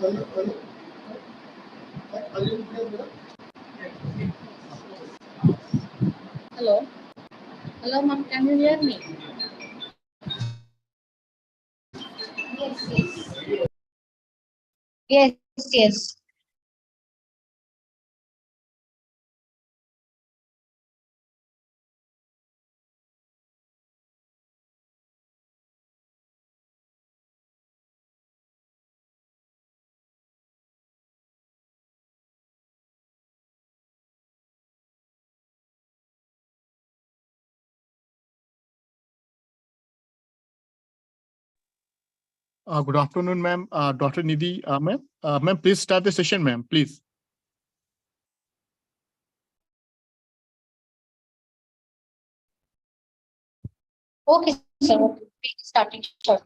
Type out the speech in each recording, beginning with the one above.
Hello. Hello, ma'am. Can you hear me? Yes, yes. Good afternoon, ma'am. Dr. Nidhi, ma'am. Ma'am, please start the session, ma'am, please. Okay, sir. We'll be starting short.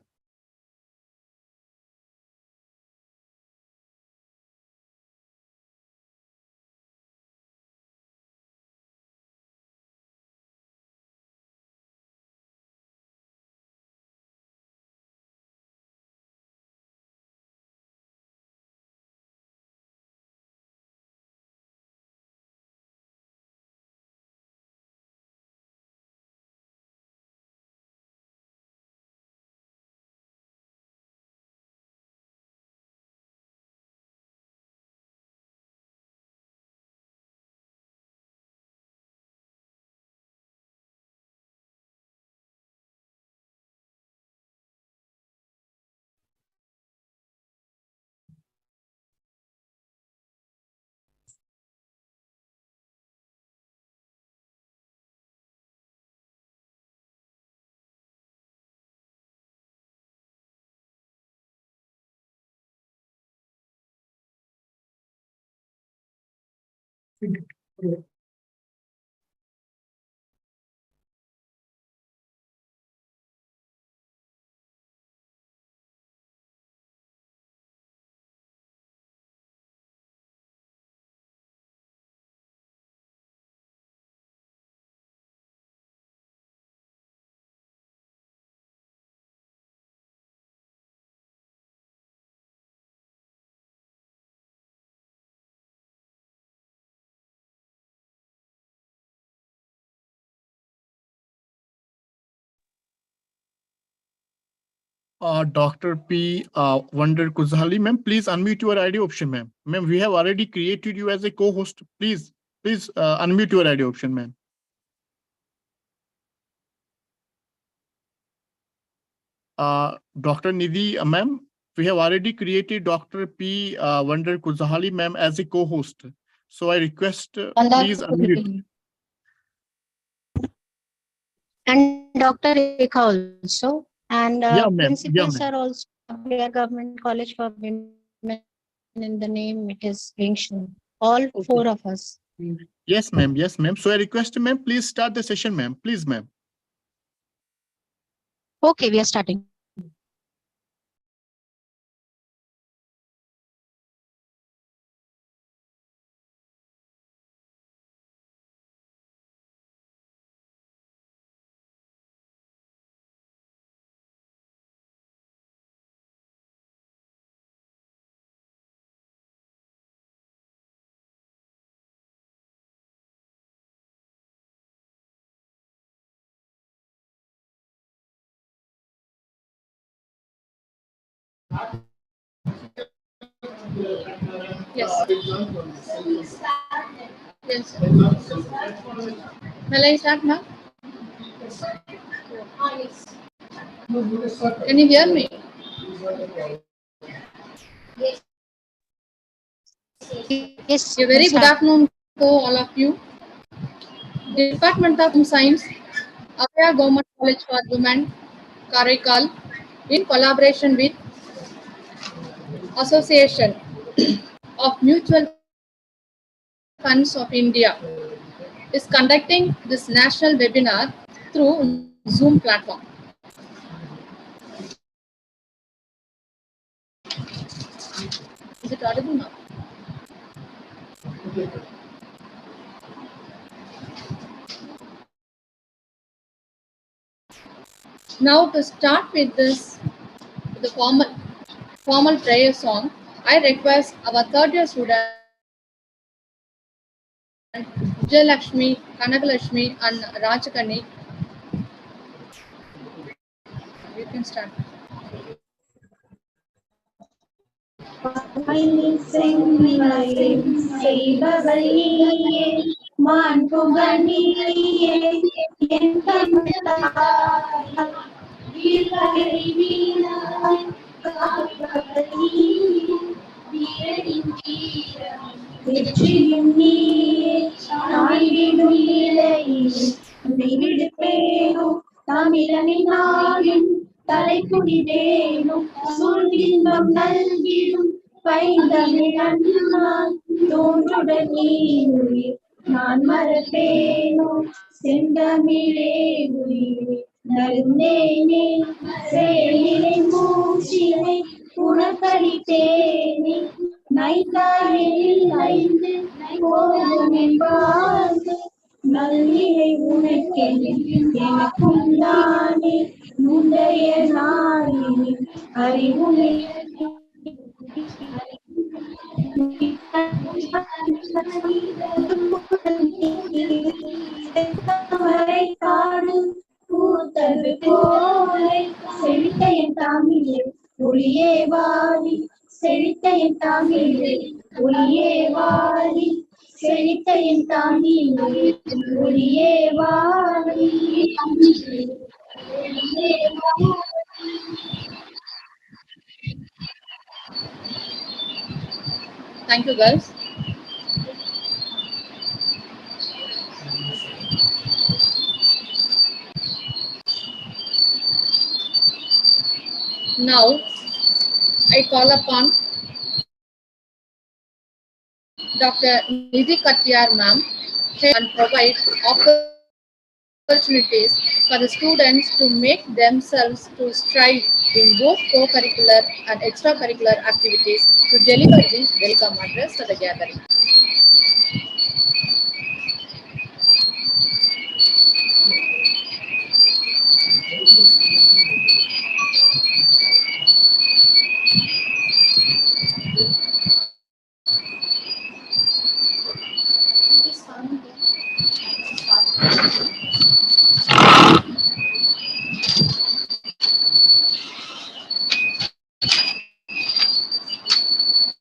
Dr. P. Wonder Kuzhali, ma'am, please unmute your ID option, ma'am. Ma'am, we have already created you as a co-host. Please unmute your ID option, ma'am. Dr. Nidhi, ma'am, we have already created Dr. P. Wonder Kuzhali, ma'am, as a co-host. So I request, please unmute. And Dr. Rekha also. And Yeah, ma'am. principals are also Avvaiyar Government College for Women in the name. It is being shown. All four of us. Yes, ma'am. Yes, ma'am. So I request, ma'am, please start the session, ma'am. Please, ma'am. Okay, we are starting. Yes. Yes. Will I start, ma'am? Can you hear me? Yes. A very good afternoon to all of you. Department of Science, Avvaiyar Government College for Women, Karaikal, in collaboration with Association of Mutual Funds of India, is conducting this national webinar through Zoom platform. Is it audible now? Now to start with this, the formal prayer song, I request our third year student Vijayalakshmi, Kanakalakshmi, and Rajakani. You can start. பகை செம்மையும் செய்பவள் நீயே, மாண்புகள் நீயே, என் தமிழ் தாய், வீரரை வீணாய் காப்பவள் நீயே, வீரரின் வீரம் வெற்றியும் நீயே, நாடிடும் நிலையில் விடுப்பேனோ, தமிழனின் நாளின் தலைக்குடிதேனும் சூழ்ந்தின்பம் நல்கிடும் பைந்தமிழன்னால் தோன்றுடன் நீ உயிர் நான் மறப்பேனோ, செந்தமிழே உயிரே நருந்தேனே, செயலினை மூச்சினை உனக்களித்தேனே, நைந்தாயில் ஐந்து போதும் என்பார்ந்து நல்லினை உனக்கென எனக்கும் தானே, முந்தைய நாளில் அறிவுனை செந்தமரை காடு பூத்தது போலே, செழித்த என் தமிழே ஒளியே வாரி, செழித்த என் தமிழே ஒளியே வாரி, செழித்த என் தமிழே ஒளியே வாரி, ஒளியே வாரி. Thank you, girls. Now, I call upon Dr. Nidhi Katyar ma'am and provide opportunities for the students to make themselves to strive in both co-curricular and extracurricular activities to deliver the welcome address for the gathering.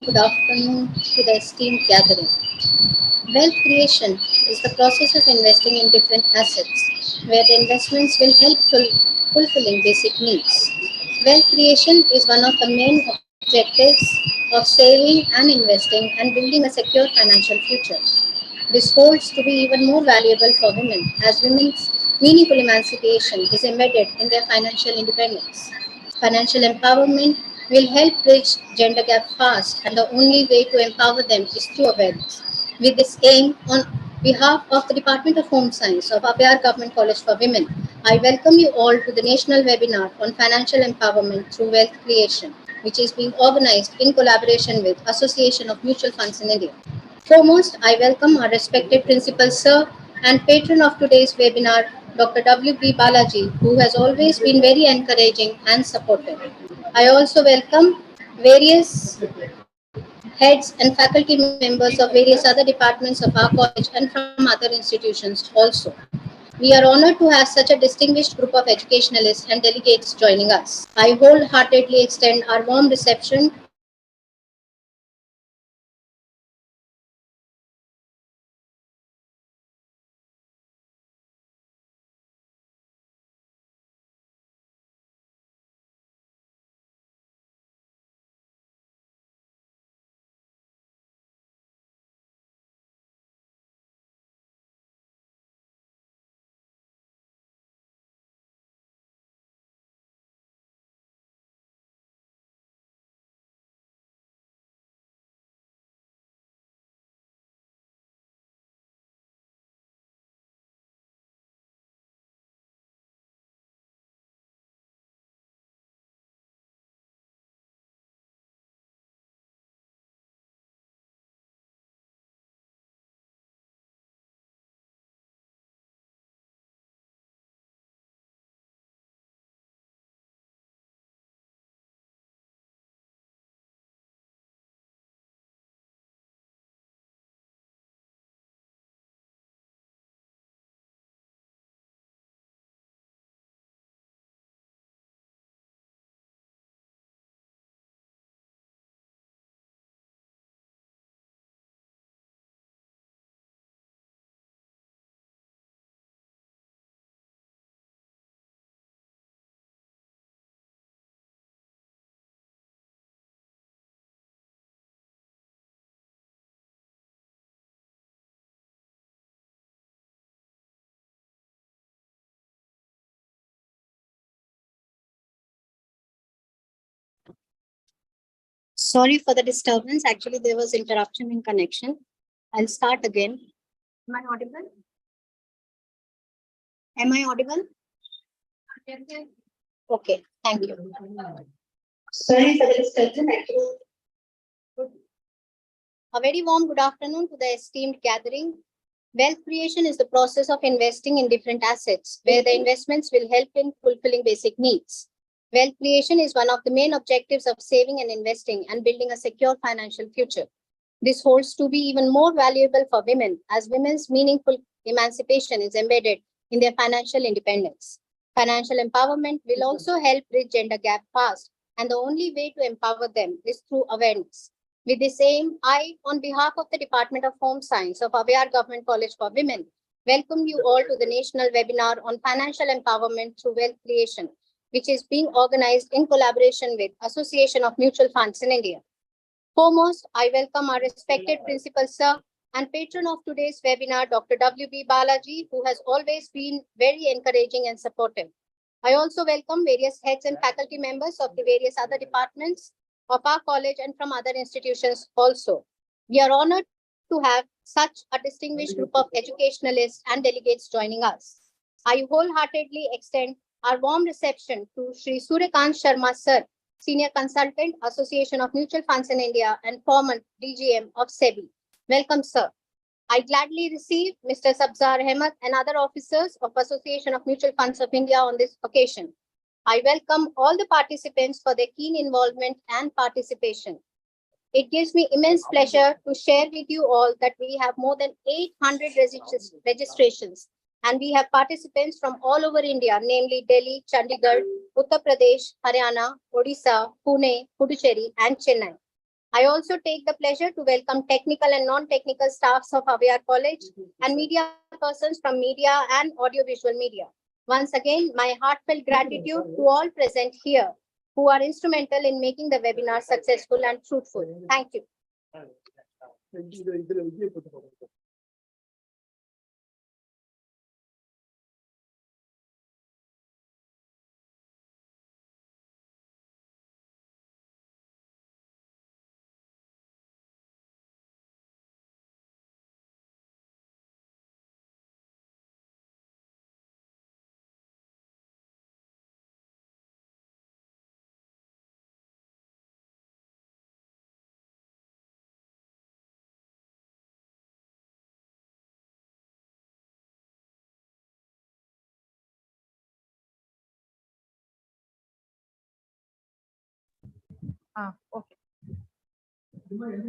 Good afternoon to the esteemed gathering. Wealth creation is the process of investing in different assets where the investments will help fulfilling basic needs. Wealth creation is one of the main objectives of saving and investing and building a secure financial future. This holds to be even more valuable for women as women's meaningful emancipation is embedded in their financial independence. Financial empowerment will help bridge gender gap fast, and the only way to empower them is through awareness. With this aim, on behalf of the Department of Home Science of Avvaiyar Government College for Women, I welcome you all to the national webinar on financial empowerment through wealth creation, which is being organized in collaboration with Association of Mutual Funds in India. Foremost, I welcome our respected principal sir and patron of today's webinar, Dr. W. B. Balaji, who has always been very encouraging and supportive. I also welcome various heads and faculty members of various other departments of our college and from other institutions also. We are honored to have such a distinguished group of educationalists and delegates joining us. I wholeheartedly extend our warm reception to our esteemed guests and welcome them to the webinar. I also welcome our respected principal sir and patron of today's webinar, Dr. W. B. Balaji, who has always been very encouraging and supportive. I also welcome various heads and faculty members of various other departments of our college and from other institutions also. We are honored to have such a distinguished group of educationalists and delegates joining us. I Sorry for the disturbance. Actually, there was interruption in connection. I'll start again. Am I audible? Am I audible? Okay, thank you. Sorry for the disturbance. Actually, A very warm good afternoon to the esteemed gathering. Wealth creation is the process of investing in different assets where the investments will help in fulfilling basic needs. Wealth creation is one of the main objectives of saving and investing and building a secure financial future. This holds to be even more valuable for women as women's meaningful emancipation is embedded in their financial independence. Financial empowerment will also help bridge gender gap fast, and the only way to empower them is through awareness. With this aim, I, on behalf of the Department of Home Science of Avvaiyar Government College for Women, welcome you all to the national webinar on financial empowerment through wealth creation, which is being organized in collaboration with Association of Mutual Funds in India. Foremost, I welcome our respected principal sir and patron of today's webinar, Dr. W.B. Balaji, who has always been very encouraging and supportive. I also welcome various heads and faculty members of the various other departments of our college and from other institutions also. We are honored to have such a distinguished group of educationalists and delegates joining us. I wholeheartedly extend our warm reception to Sri Suryakant Sharma sir, Senior Consultant, Association of Mutual Funds in India and former DGM of SEBI. Welcome, sir. I gladly receive Mr. Sabzar Ahmed and other officers of Association of Mutual Funds of India on this occasion. I welcome all the participants for their keen involvement and participation. It gives me immense pleasure to share with you all that we have more than 800 registrations and we have participants from all over India, namely Delhi, Chandigarh, Uttar Pradesh, Haryana, Odisha, Pune, Puducherry, and Chennai. I also take the pleasure to welcome technical and non-technical staffs of Avvaiyar College and media persons from media and audiovisual media. Once again, my heartfelt gratitude to all present here who are instrumental in making the webinar successful and fruitful. Thank you. Okay.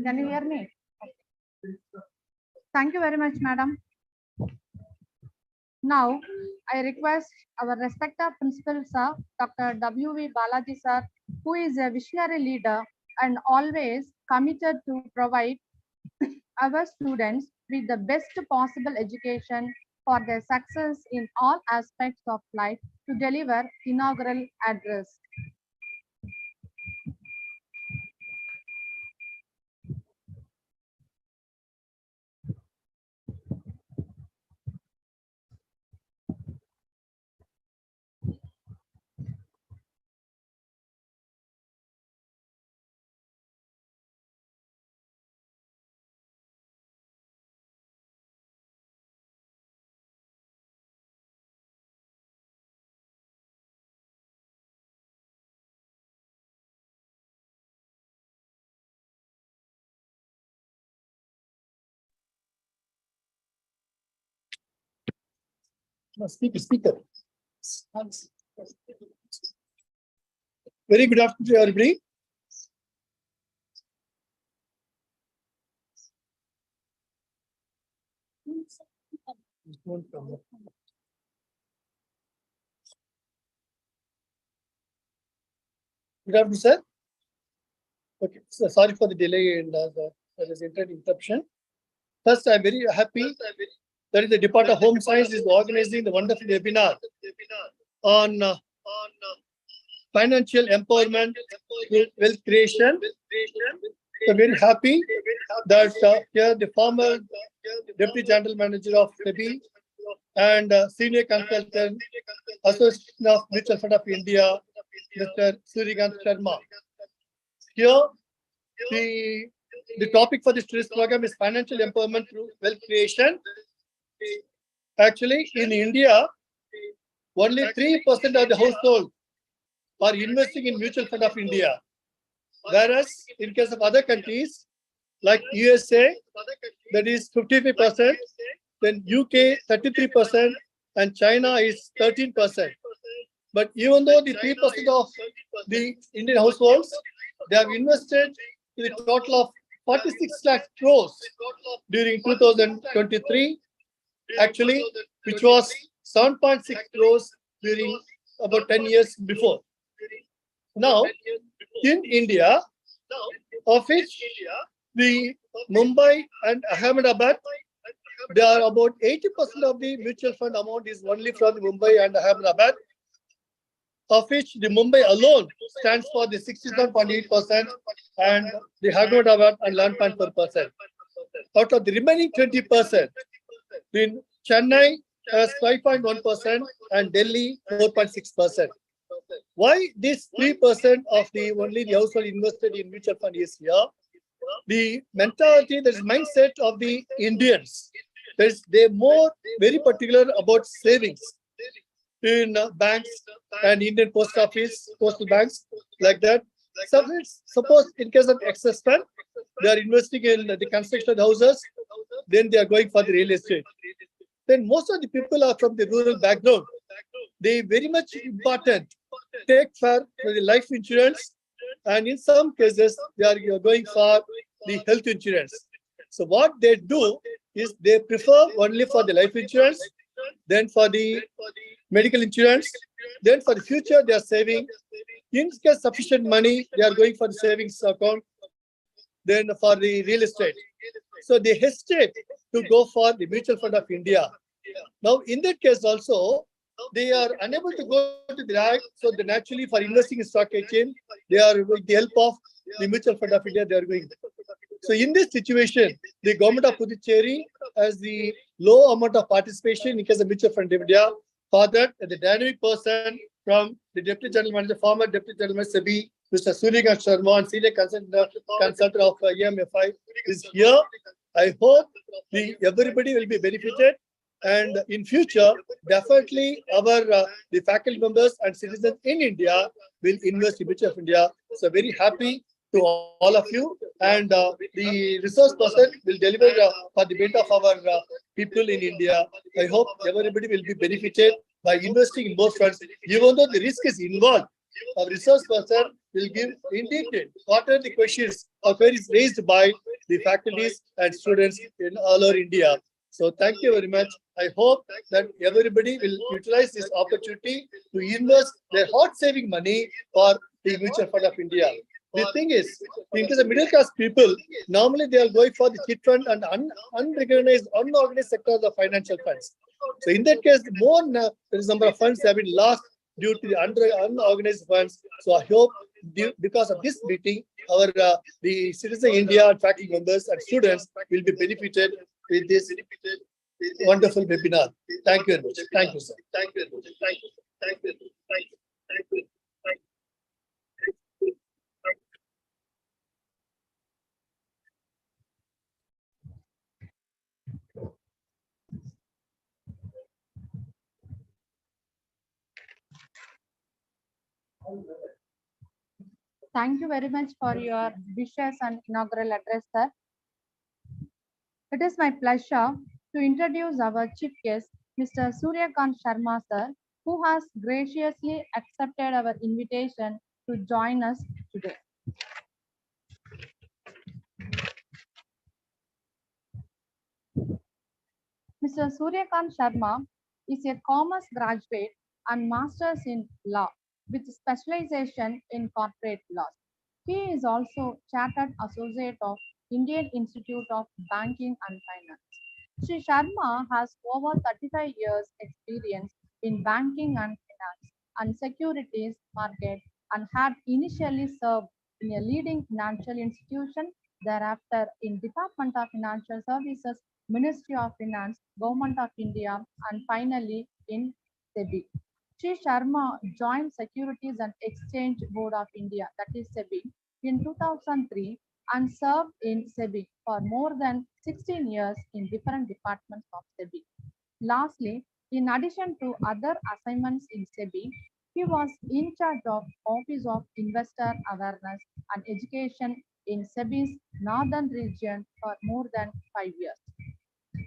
Can you hear me? Thank you very much, madam. Now, I request our respected principal sir, Dr. W.V. Balaji sir, who is a visionary leader and always committed to provide our students with the best possible education for their success in all aspects of life, to deliver inaugural address. Speaker. Very good afternoon, everybody. Good afternoon, sir. Okay, so sorry for the delay and there is interruption. First, I'm very happy that the Department of Home Science is organizing the wonderful webinar on financial empowerment, wealth creation. I'm very happy that here the former Deputy General Manager of SEBI and Senior Consultant, Association of Mutual Fund of India, Mr. Suryakant Sharma. Here, the topic for this today's program is financial empowerment through wealth creation. Actually, in India, only 3% of the households are investing in mutual fund of India. Whereas in case of other countries like USA, that is 55%, then UK 33%, and China is 13%. But even though the 3% of the Indian households, they have invested to the total of 46 lakh crores during 2023, actually, which was 7.6 crores during about 10 years before. Now, in India, of which the Mumbai and Ahmedabad, they are about 80% of the mutual fund amount is only from Mumbai and Ahmedabad, of which the Mumbai alone stands for the 67.8% and the Ahmedabad and 11.4%. Out of the remaining 20%, in Chennai has 5.1% and Delhi 4.6%. Why this 3% of the only the household invested in mutual fund is here? The mentality, the mindset of the Indians, they're more very particular about savings in banks and Indian post office, postal banks, like that. Suppose in case of excess fund, they are investing in the construction of houses, then they are going for the real estate. Then most of the people are from the rural background. They very much important take for the life insurance, and in some cases they are going for the health insurance. So what they do is they prefer only for the life insurance, then for the medical insurance, then for the future they are saving. In case sufficient money, they are going for the savings account, then for the real estate. So they hesitate to go for the mutual fund of India. Now, in that case also, they are unable to go to the RAC, so they naturally for investing in stock exchange, they are with the help of the mutual fund of India, they are going. So in this situation, the government of Puducherry has the low amount of participation in case of mutual fund of India. For that, the dynamic person from the Deputy General Manager, former Deputy General Manager SEBI, Mr. Suryakanth Sharma, and Senior Consultant of AMFI is here. I hope everybody will be benefited. And in future, definitely the faculty members and citizens in India will invest in mutual of India. So very happy to all of you. And the resource person will deliver for the benefit of our people in India. I hope everybody will be benefited by investing in both funds, even though the risk is involved. Our resource person will give in detail what are the questions or queries raised by the faculties and students in all over India. So thank you very much. I hope that everybody will utilize this opportunity to invest their hard saving money for the mutual fund of India. The thing is, in case of middle class people, normally they are going for the chit fund and unrecognized, unorganized sectors of financial funds. So in that case, more there is number of funds have been lost due to the unorganized funds. So I hope because of this meeting, our the citizen India faculty members and students will be benefited with this wonderful webinar. Thank you very much. Thank you, sir. Thank you very much. Thank you. Thank you. Thank you. Thank you. Thank you very much for your wishes and inaugural address, sir. It is my pleasure to introduce our chief guest, Mr. Suryakanth Sharma, sir, who has graciously accepted our invitation to join us today. Mr. Suryakanth Sharma is a commerce graduate and master's in law with specialization in corporate law. He is also Chartered Associate of Indian Institute of Banking and Finance. Sri Sharma has over 35 years experience in banking and finance and securities market and had initially served in a leading financial institution, thereafter in Department of Financial Services, Ministry of Finance, Government of India, and finally in SEBI. Sri Sharma joined Securities and Exchange Board of India, that is SEBI, in 2003 and served in SEBI for more than 16 years in different departments of SEBI. Lastly, in addition to other assignments in SEBI, he was in charge of Office of Investor Awareness and Education in SEBI's northern region for more than 5 years.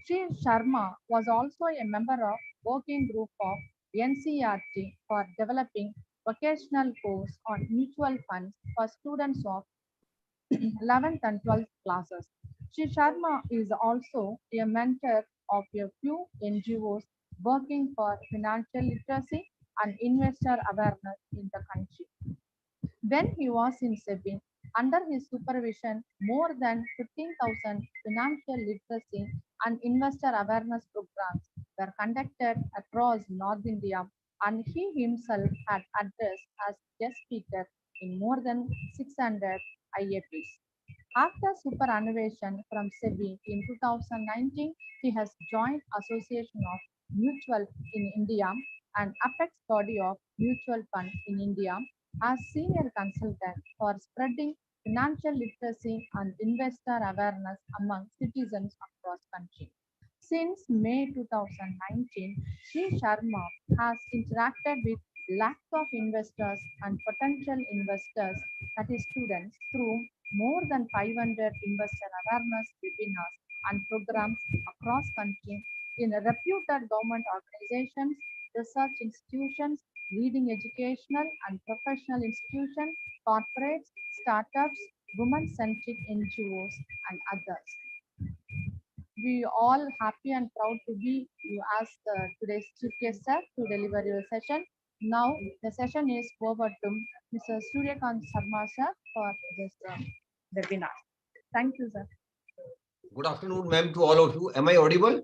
Sri Sharma was also a member of working group of NCRT for developing vocational course on mutual funds for students of 11th and 12th classes. Sri Sharma is also a mentor of a few NGOs working for financial literacy and investor awareness in the country. When he was in SEBI, under his supervision, more than 15,000 financial literacy and investor awareness programs were conducted across North India, and he himself had addressed as guest speaker in more than 600 IAPs. After superannuation from SEBI in 2019, he has joined Association of Mutual in India and Apex Body of Mutual Fund in India as senior consultant for spreading financial literacy and investor awareness among citizens across country. Since May 2019, Sri Sharma has interacted with lakhs of investors and potential investors, that is students, through more than 500 investor awareness webinars and programs across country in reputed government organizations, research institutions, leading educational and professional institutions, corporates, startups, women-centric NGOs, and others. We all happy and proud to be you as today's chief guest sir to deliver your session. Now the session is over to Mr. Suryakant Sharma sir for this webinar. Thank you, sir. Good afternoon, ma'am, to all of you. Am I audible?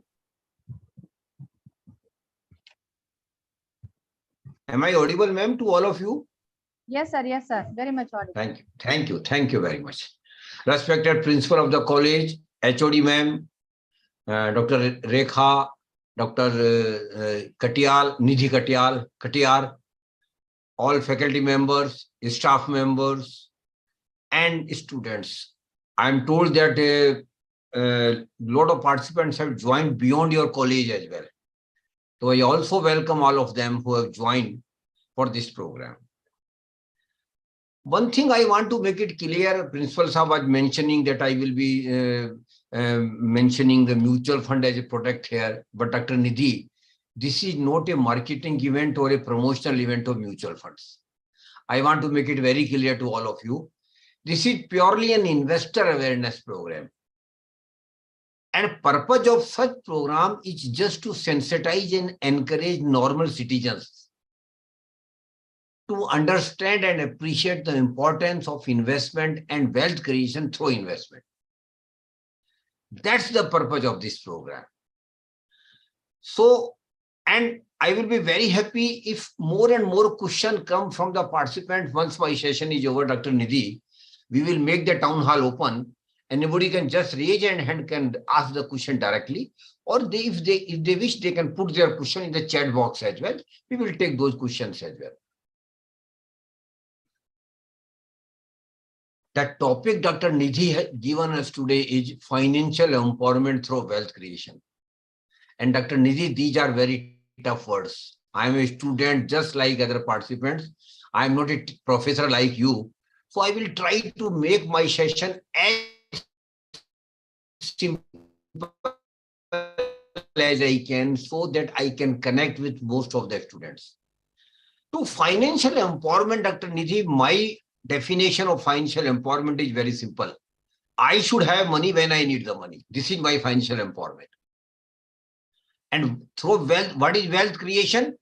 Am I audible, ma'am, to all of you? Yes, sir, very much audible. Thank you, thank you, thank you very much. Respected principal of the college, HOD ma'am, Dr. Rekha, Dr. Katyal, Nidhi Katyar, all faculty members, staff members, and students. I am told that a lot of participants have joined beyond your college as well. So I also welcome all of them who have joined for this program. One thing I want to make it clear, Principal Sahab was mentioning that I will be mentioning the mutual fund as a product here, but Dr. Nidhi, this is not a marketing event or a promotional event of mutual funds. I want to make it very clear to all of you. This is purely an investor awareness program. And purpose of such program is just to sensitize and encourage normal citizens to understand and appreciate the importance of investment and wealth creation through investment. That's the purpose of this program. So, and I will be very happy if more and more questions come from the participants. Once my session is over, Dr. Nidhi, we will make the town hall open. Anybody can just raise a hand, can ask the question directly, or if they wish, they can put their question in the chat box as well. We will take those questions as well. The topic Dr. Nidhi has given us today is financial empowerment through wealth creation. And Dr. Nidhi, these are very tough words. I am a student just like other participants. I am not a professor like you. So I will try to make my session as simple as I can so that I can connect with most of the students. To financial empowerment, Dr. Nidhi, my definition of financial empowerment is very simple. I should have money when I need the money. This is my financial empowerment. And through wealth, what is wealth creation?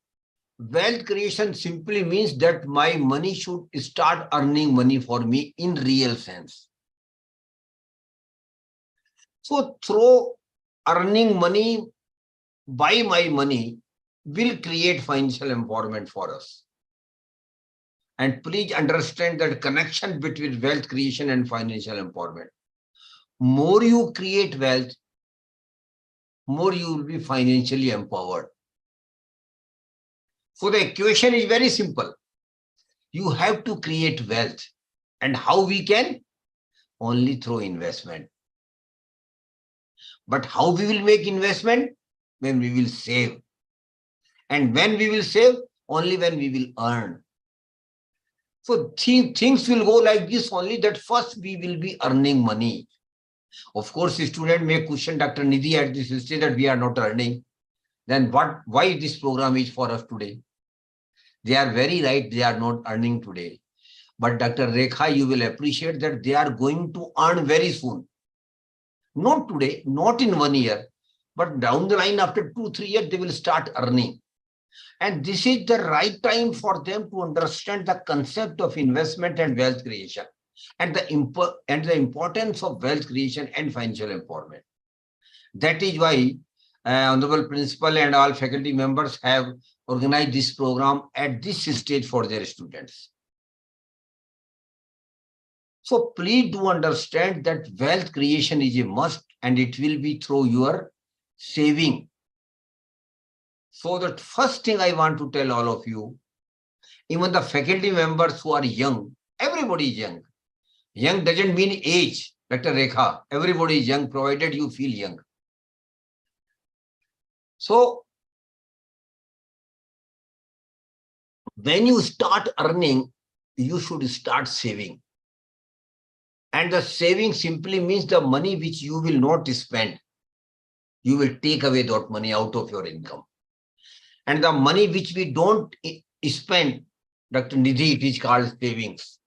Wealth creation simply means that my money should start earning money for me in real sense. So through earning money by my money will create financial empowerment for us. And please understand that connection between wealth creation and financial empowerment. More you create wealth, more you will be financially empowered. So the equation is very simple. You have to create wealth. And how we can? Only through investment. But how we will make investment? When we will save. And when we will save? Only when we will earn. So things will go like this only, that first we will be earning money. Of course, the student may question Dr. Nidhi at this stage that we are not earning. Then why this program is for us today? They are very right, they are not earning today. But Dr. Rekha, you will appreciate that they are going to earn very soon. Not today, not in 1 year, but down the line after 2-3 years, they will start earning. And this is the right time for them to understand the concept of investment and wealth creation, and the importance of wealth creation and financial empowerment. That is why Honorable Principal and all faculty members have organized this program at this stage for their students. So please do understand that wealth creation is a must, and it will be through your saving. So the first thing I want to tell all of you, even the faculty members who are young, everybody is young. Young doesn't mean age, Dr. Rekha. Everybody is young, provided you feel young. So when you start earning, you should start saving. And the saving simply means the money which you will not spend. You will take away that money out of your income. And the money which we don't spend, Dr. Nidhi, it is called savings.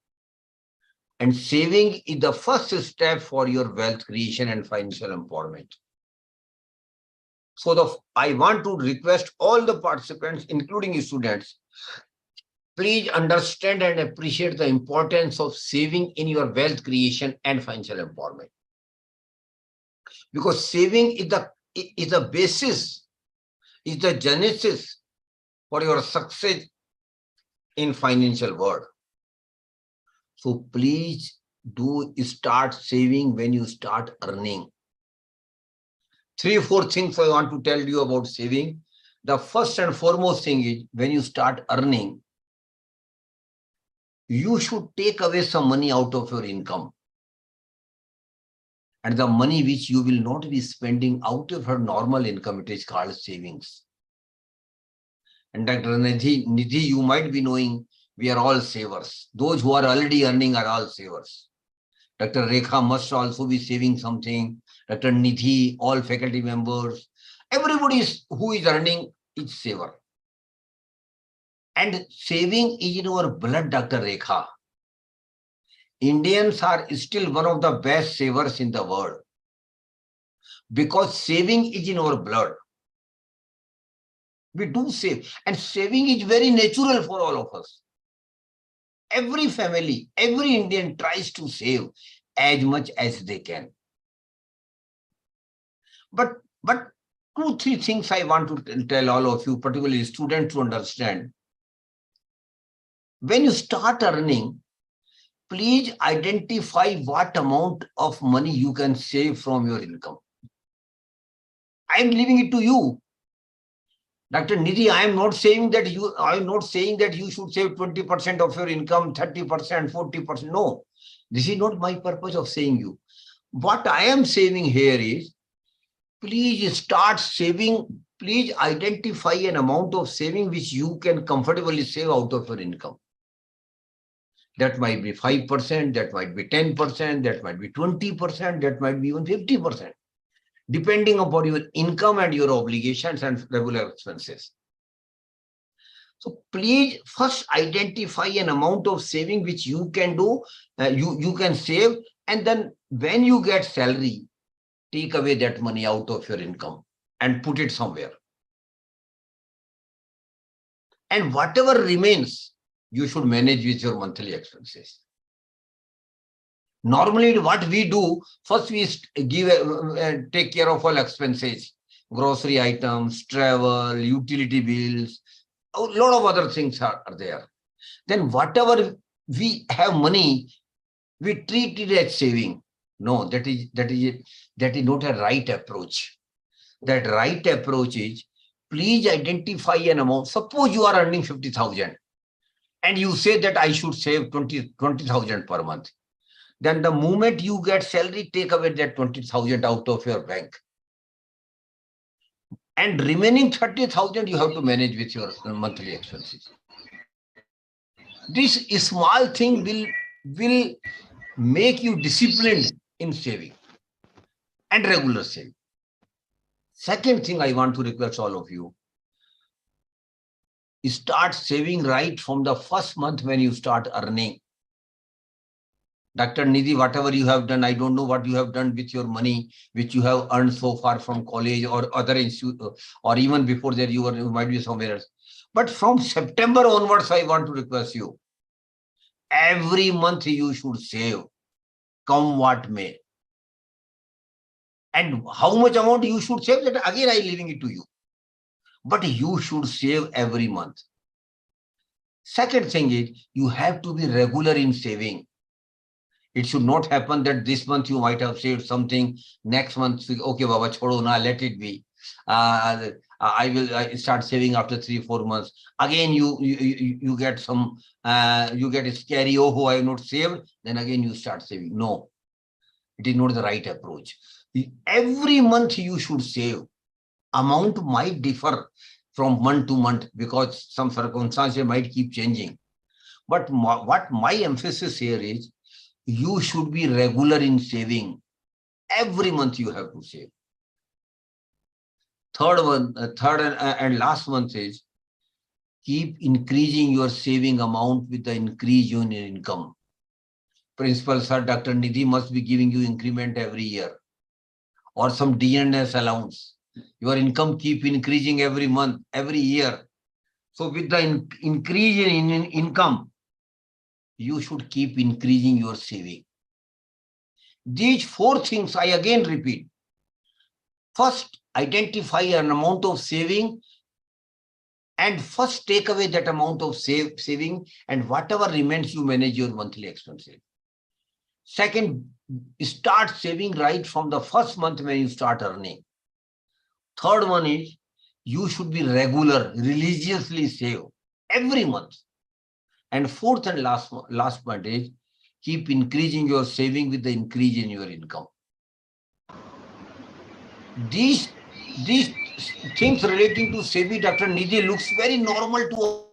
And saving is the first step for your wealth creation and financial empowerment. So I want to request all the participants, including students, please understand and appreciate the importance of saving in your wealth creation and financial empowerment. Because saving is the basis, is the genesis for your success in financial world. So please do start saving when you start earning. 3-4 things I want to tell you about saving. The first and foremost thing is, when you start earning, you should take away some money out of your income. And the money which you will not be spending out of your normal income, it is called savings. And Dr. Nidhi, you might be knowing, we are all savers. Those who are already earning are all savers. Dr. Rekha must also be saving something. Dr. Nidhi, all faculty members, everybody who is earning is saver. And saving is in our blood, Dr. Rekha. Indians are still one of the best savers in the world, because saving is in our blood. We do save, and saving is very natural for all of us. Every family, every Indian tries to save as much as they can. But 2-3 things I want to tell all of you, particularly students, to understand. When you start earning, please identify what amount of money you can save from your income. I am leaving it to you. Dr. Nidhi, I am not saying that you should save 20% of your income, 30%, 40%. No, this is not my purpose of saying you. What I am saying here is, please start saving. Please identify an amount of saving which you can comfortably save out of your income. That might be 5%, that might be 10%, that might be 20%, that might be even 50%. Depending upon your income and your obligations and regular expenses. So please first identify an amount of saving which you can do, you can save, and then when you get salary, take away that money out of your income and put it somewhere. And whatever remains, you should manage with your monthly expenses. Normally, what we do, first we take care of all expenses, grocery items, travel, utility bills, a lot of other things are there. Then whatever we have money, we treat it as saving. No, that is not a right approach. That right approach is, please identify an amount. Suppose you are earning 50,000 and you say that I should save 20,000 per month. Then the moment you get salary, take away that 20,000 out of your bank. And remaining 30,000 you have to manage with your monthly expenses. This small thing will make you disciplined in saving and regular saving. Second thing I want to request all of you, start saving right from the first month when you start earning. Dr. Nidhi, whatever you have done, I don't know what you have done with your money, which you have earned so far from college or other institute, or even before that you might be somewhere else. But from September onwards, I want to request you, every month you should save, come what may. And how much amount you should save, that again I am leaving it to you. But you should save every month. Second thing is, you have to be regular in saving. It should not happen that this month you might have saved something, next month, okay, Baba, chodo na, let it be. I will start saving after 3-4 months. Again, you get some, you get scary, oh, I have not saved. Then again, you start saving. No, it is not the right approach. Every month you should save. Amount might differ from month to month because some circumstances might keep changing. But what my emphasis here is, you should be regular in saving. Every month you have to save. Third and last month is, keep increasing your saving amount with the increase in your income. Principal sir, Dr. Nidhi must be giving you increment every year or some DNS allowance. Your income keep increasing every month, every year. So with the increase in income, you should keep increasing your saving. These 4 things I again repeat. First, identify an amount of saving and first take away that amount of saving, and whatever remains you manage your monthly expenses. Second, start saving right from the first month when you start earning. Third one is, you should be regular, religiously save every month. And fourth and last point is, keep increasing your saving with the increase in your income. These things relating to saving, Dr. Nidhi, looks very normal to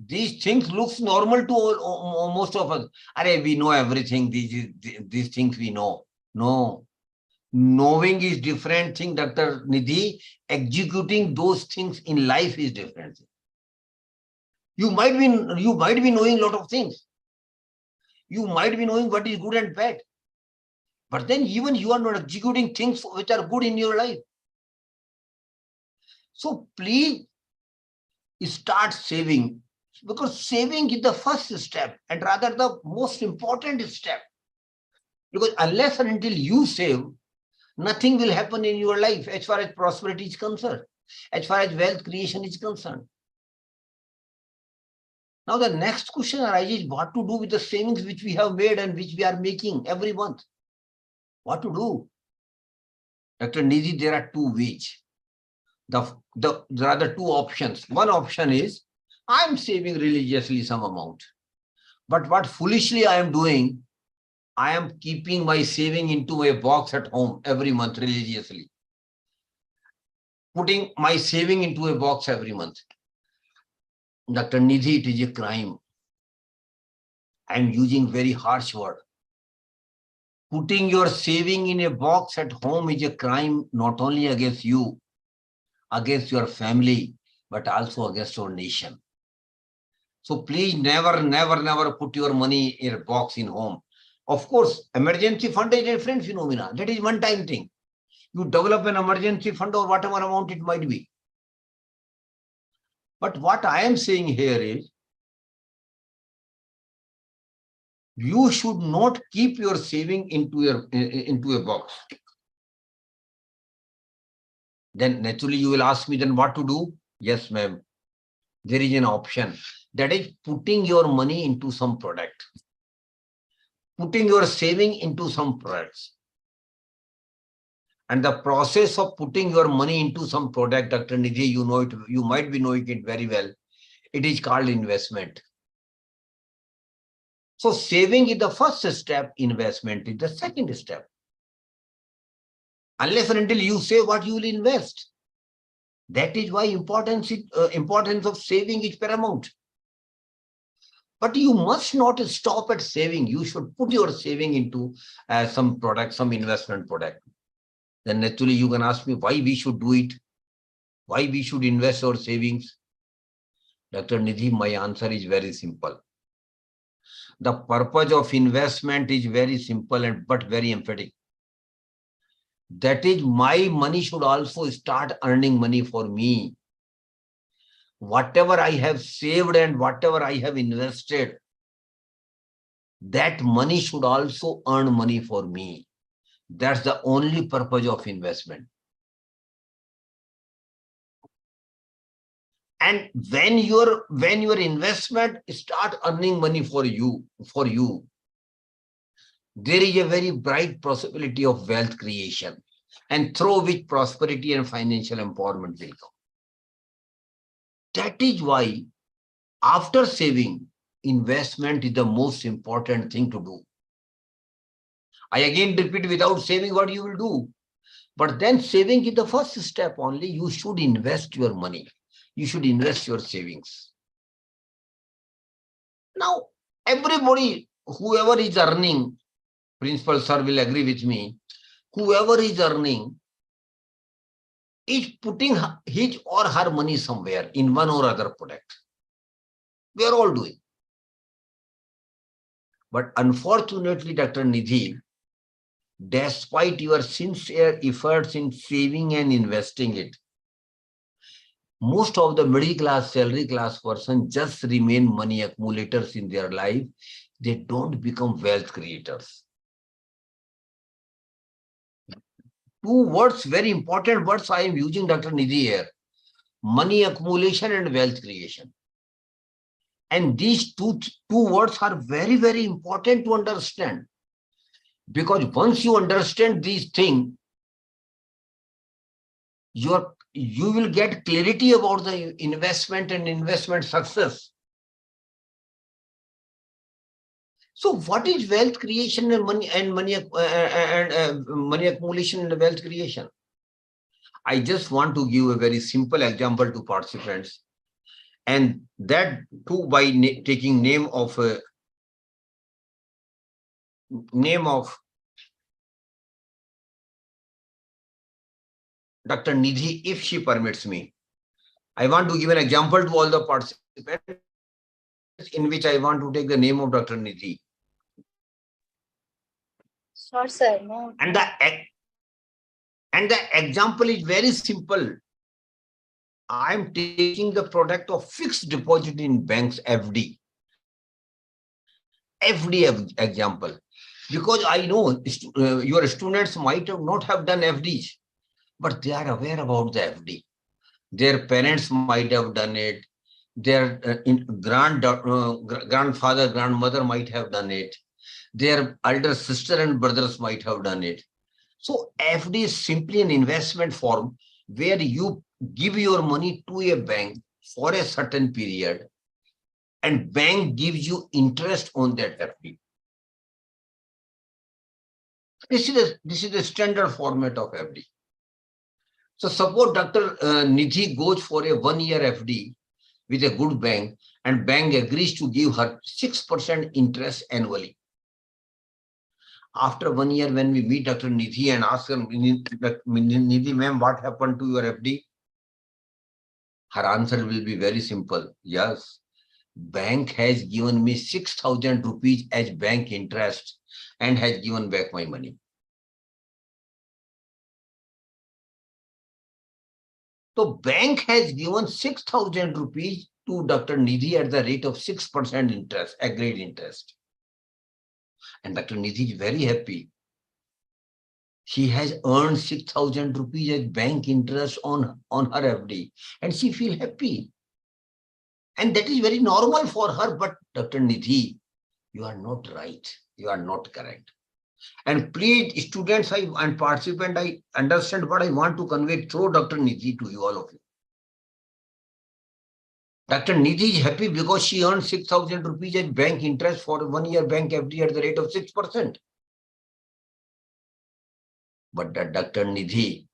these things looks normal to most of us. Arey, we know everything. These things we know. No. Knowing is different thing, Dr. Nidhi. Executing those things in life is different. You might be knowing a lot of things. You might be knowing what is good and bad. But then even you are not executing things which are good in your life. So please start saving, because saving is the first step and rather the most important step. Because unless and until you save, nothing will happen in your life as far as prosperity is concerned, as far as wealth creation is concerned. Now the next question arises, what to do with the savings which we have made and which we are making every month? What to do? Dr. Nidhi, there are 2 ways. There are the 2 options. One option is, I'm saving religiously some amount. But what foolishly I am doing, I am keeping my saving into a box at home every month religiously. Putting my saving into a box every month. Dr. Nidhi, it is a crime. I am using very harsh word. Putting your saving in a box at home is a crime not only against you, against your family, but also against our nation. So please never put your money in a box in home. Of course, emergency fund is a different phenomena. That is one-time thing. You develop an emergency fund or whatever amount it might be. But what I am saying here is, you should not keep your saving into a box. Then naturally you will ask me, then what to do? Yes, ma'am. There is an option. That is putting your money into some product. Putting your saving into some products. And the process of putting your money into some product, Dr. Nidhi, you know it, you might be knowing it very well. It is called investment. So saving is the first step, investment is the second step. Unless and until you say what you will invest. That is why importance of saving is paramount. But you must not stop at saving. You should put your saving into some product, some investment product. Then naturally you can ask me why we should do it, why we should invest our savings. Dr. Nidhi, my answer is very simple. The purpose of investment is very simple but very emphatic. That is, my money should also start earning money for me. Whatever I have saved and whatever I have invested, that money should also earn money for me. That's the only purpose of investment. And when your investment start earning money for you, there is a very bright possibility of wealth creation, and through which prosperity and financial empowerment will come. That is why after saving, investment is the most important thing to do. I again repeat, without saving, what you will do? But then saving is the first step only. You should invest your money. You should invest your savings. Now, everybody, whoever is earning, Principal Sir will agree with me, whoever is earning is putting his or her money somewhere in one or other product. We are all doing. But unfortunately, Dr. Nidhi, despite your sincere efforts in saving and investing it, most of the middle class, salary class person just remain money accumulators in their life. They don't become wealth creators. Two words, very important words I am using, Dr. Nidhi, here. Money accumulation and wealth creation. And these two words are very, very important to understand. Because once you understand these things, you will get clarity about the investment and investment success. So what is wealth creation and money accumulation and wealth creation? I just want to give a very simple example to participants, and that too by taking name of Dr. Nidhi, if she permits me. I want to give an example to all the participants in which I want to take the name of Dr. Nidhi. Sure, sir. No. And the example is very simple. I am taking the product of fixed deposit in banks, FD. FD example. Because I know your students might not have done FDs, but they are aware about the FD. Their parents might have done it. Their grandfather, grandmother might have done it. Their elder sister and brothers might have done it. So FD is simply an investment form where you give your money to a bank for a certain period, and bank gives you interest on that FD. This is the standard format of FD. So suppose Dr. Nidhi goes for a 1-year FD with a good bank, and bank agrees to give her 6% interest annually. After 1 year, when we meet Dr. Nidhi and ask her, Nidhi ma'am, what happened to your FD? Her answer will be very simple. Yes, bank has given me 6,000 rupees as bank interest and has given back my money. So bank has given 6,000 rupees to Dr. Nidhi at the rate of 6% interest, agreed interest. And Dr. Nidhi is very happy. She has earned 6,000 rupees as bank interest on her FD, and she feels happy. And that is very normal for her. But Dr. Nidhi, you are not right. You are not correct. And please, students and participants, I understand what I want to convey through Dr. Nidhi to you, all of you. Dr. Nidhi is happy because she earned 6,000 rupees as bank interest for 1 year bank FD at the rate of 6%. But Dr. Nidhi,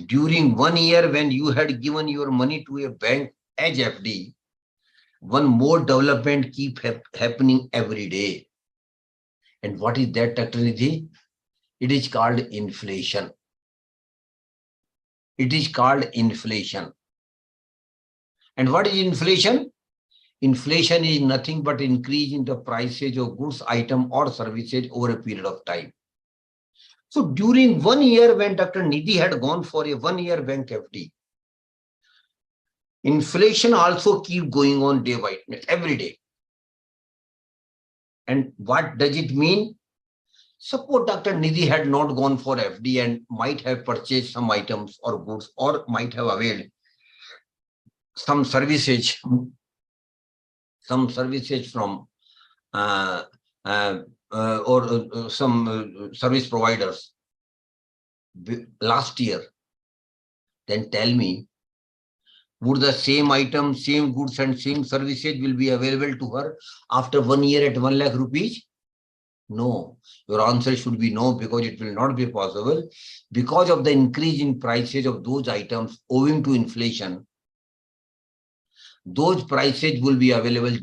during 1 year when you had given your money to a bank as FD, one more development keep happening every day. And what is that, Dr. Nidhi? It is called inflation. It is called inflation. And what is inflation? Inflation is nothing but increase in the prices of goods, item or services over a period of time. So during 1 year when Dr. Nidhi had gone for a 1 year bank FD, inflation also keep going on day by day, every day. And what does it mean? Suppose Dr. Nidhi had not gone for FD and might have purchased some items or goods or might have availed some services from some service providers last year, then tell me, would the same item, same goods and same services will be available to her after 1 year at 1 lakh rupees? No. Your answer should be no, because it will not be possible. Because of the increase in prices of those items owing to inflation, those prices will be available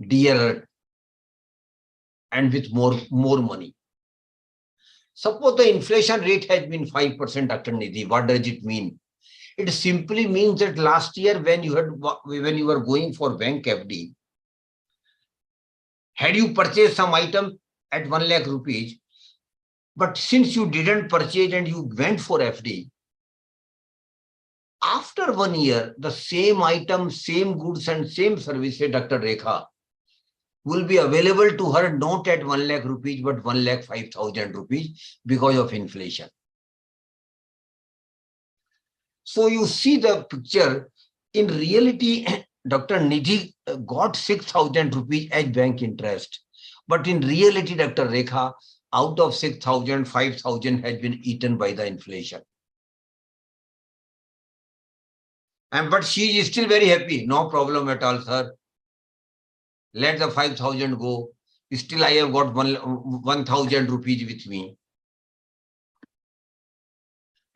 dearer and with more money. Suppose the inflation rate has been 5%, Dr. Nidhi. What does it mean? It simply means that last year when you were going for bank FD, had you purchased some item at 1 lakh rupees, but since you didn't purchase and you went for FD, after 1 year, the same item, same goods and same services, Dr. Rekha, will be available to her not at 1 lakh rupees, but 1,05,000 rupees because of inflation. So you see the picture. In reality, Dr. Nidhi got 6,000 rupees as bank interest. But in reality, Dr. Rekha, out of 6,000, 5,000 has been eaten by the inflation. But she is still very happy. No problem at all, sir. Let the 5,000 go. Still, I have got 1,000 rupees with me.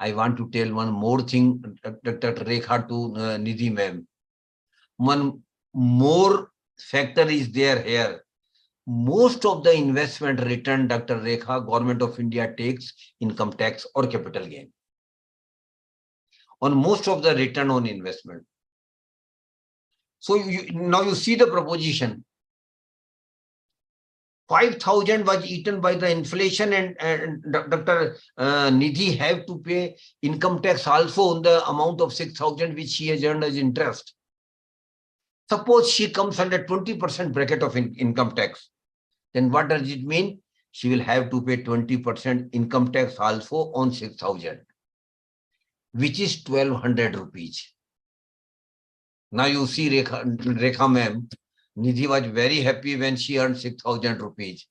I want to tell one more thing, Dr. Rekha, to Nidhi ma'am. One more factor is there here. Most of the investment return, Dr. Rekha, Government of India takes income tax or capital gain on most of the return on investment. So now you see the proposition. 5,000 was eaten by the inflation, and Dr. Nidhi have to pay income tax also on the amount of 6,000 which she has earned as interest. Suppose she comes under 20% bracket of income tax, then what does it mean? She will have to pay 20% income tax also on 6,000, which is 1,200 rupees. Now you see Rekha ma'am, Nidhi was very happy when she earned 6,000 rupees.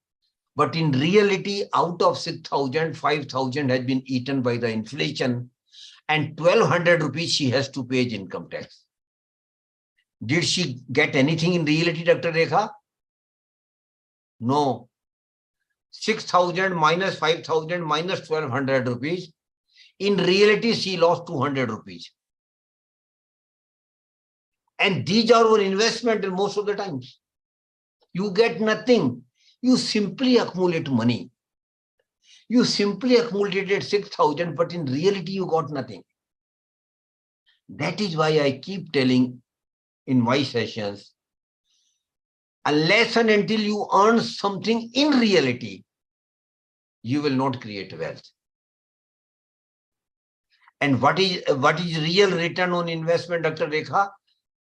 But in reality, out of 6,000, 5,000 has been eaten by the inflation, and 1,200 rupees she has to pay as income tax. Did she get anything in reality, Dr. Rekha? No. 6,000 minus 5,000 minus 1,200 rupees. In reality, she lost 200 rupees. And these are our investment in most of the times. You get nothing. You simply accumulate money. You simply accumulated 6,000, but in reality, you got nothing. That is why I keep telling in my sessions, unless and until you earn something in reality, you will not create wealth. And what is real return on investment, Dr. Rekha?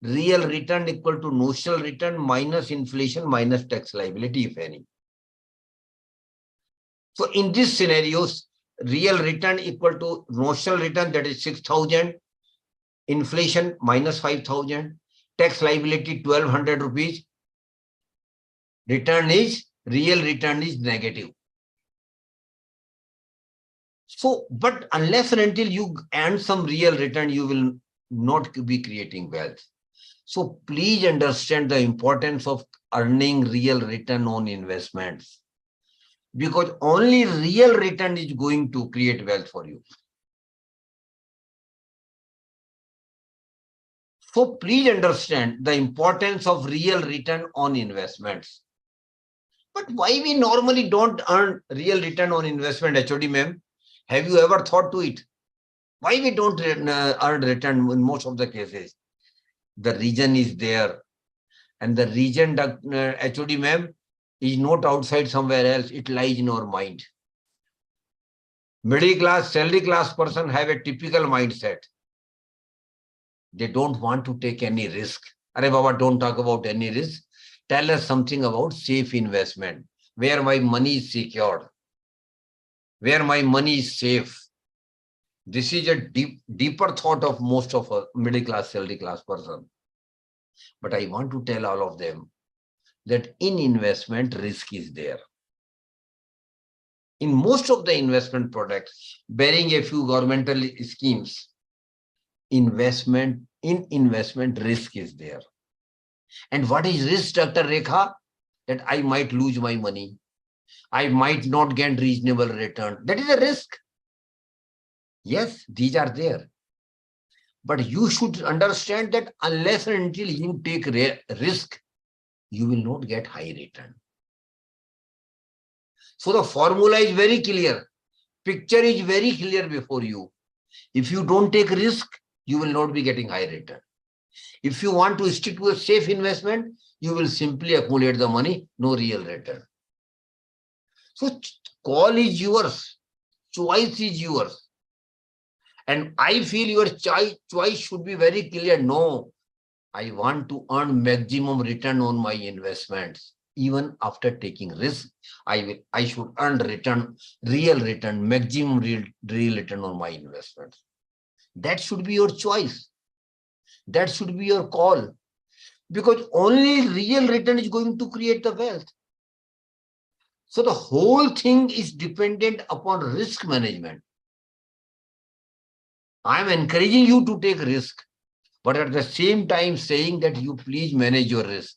Real return equal to notional return minus inflation minus tax liability, if any. So in these scenarios, real return equal to notional return, that is 6,000, inflation minus 5,000, tax liability 1,200 rupees. Return is real return is negative. So, but unless and until you earn some real return, you will not be creating wealth. So please understand the importance of earning real return on investments, because only real return is going to create wealth for you. So please understand the importance of real return on investments. But why we normally don't earn real return on investment, HOD ma'am? Have you ever thought to it? Why we don't earn return in most of the cases? The reason is there. And the reason, HOD ma'am, is not outside somewhere else. It lies in our mind. Middle class, salary class person have a typical mindset. They don't want to take any risk. Arey Baba, don't talk about any risk. Tell us something about safe investment, where my money is secured, where my money is safe. This is a deeper thought of most of a middle class, salary class person. But I want to tell all of them that in investment, risk is there. In most of the investment products, bearing a few governmental schemes, investment risk is there. And what is risk, Dr. Rekha? That I might lose my money. I might not get reasonable return. That is a risk. Yes, these are there. But you should understand that unless and until you take risk, you will not get high return. So the formula is very clear. Picture is very clear before you. If you don't take risk, you will not be getting high return. If you want to stick to a safe investment, you will simply accumulate the money, no real return. So call is yours. Choice is yours. And I feel your choice should be very clear. No, I want to earn maximum return on my investments. Even after taking risk, I should earn real return, maximum real return on my investments. That should be your choice. That should be your call. Because only real return is going to create the wealth. So the whole thing is dependent upon risk management. I am encouraging you to take risk, but at the same time saying that you please manage your risk.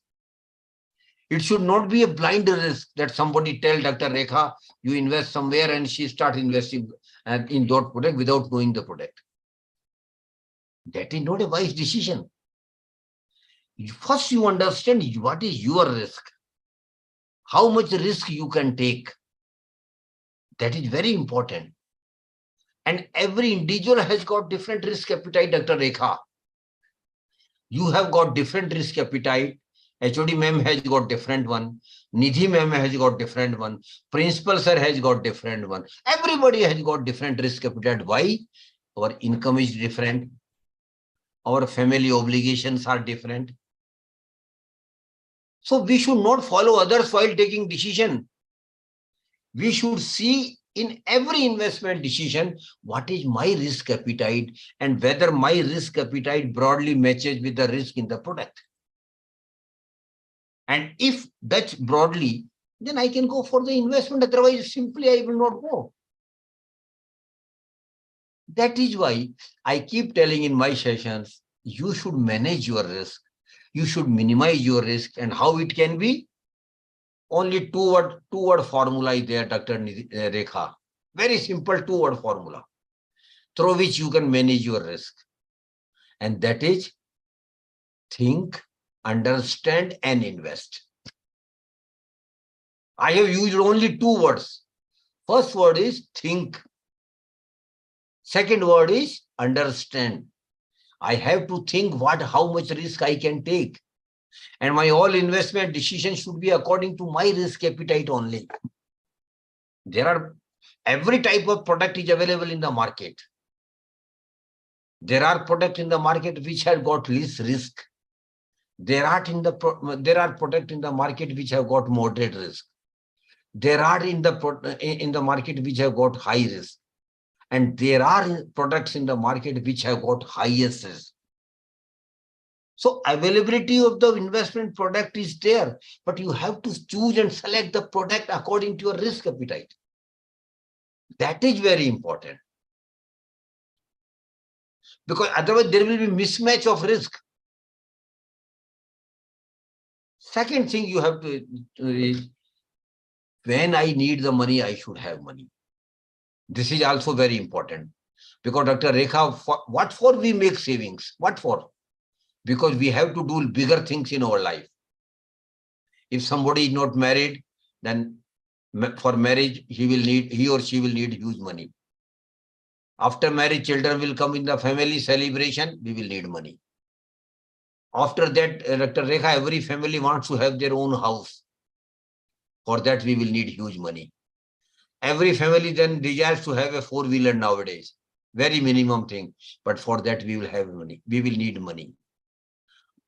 It should not be a blind risk that somebody tell Dr. Rekha, you invest somewhere and she start investing in that product without knowing the product. That is not a wise decision. First, you understand what is your risk, how much risk you can take. That is very important. And every individual has got different risk appetite, Dr. Rekha. You have got different risk appetite. HOD ma'am has got different one. Nidhi ma'am has got different one. Principal sir has got different one. Everybody has got different risk appetite. Why? Our income is different. Our family obligations are different. So we should not follow others while taking decision. We should see in every investment decision, what is my risk appetite and whether my risk appetite broadly matches with the risk in the product. And if that's broadly, then I can go for the investment. Otherwise, simply I will not go. That is why I keep telling in my sessions, you should manage your risk. You should minimize your risk. And how it can be? Only two-word formula is there, Dr. Rekha. Very simple two-word formula through which you can manage your risk. And that is think, understand, and invest. I have used only two words. First word is think. Second word is understand. I have to think how much risk I can take. And my all investment decision should be according to my risk appetite only. Every type of product is available in the market. There are products in the market which have got less risk. There are products in the market which have got moderate risk. There are in the market which have got high risk. And there are products in the market which have got highest risk. So availability of the investment product is there, but you have to choose and select the product according to your risk appetite. That is very important. Because otherwise there will be mismatch of risk. Second thing you have to is, when I need the money, I should have money. This is also very important. Because Dr. Rekha, what for we make savings? What for? Because we have to do bigger things in our life. If somebody is not married, then for marriage, he or she will need huge money. After marriage, children will come in the family celebration, we will need money. After that, Dr. Rekha, every family wants to have their own house. For that, we will need huge money. Every family then desires to have a four-wheeler nowadays. Very minimum thing. But for that, we will have money. We will need money.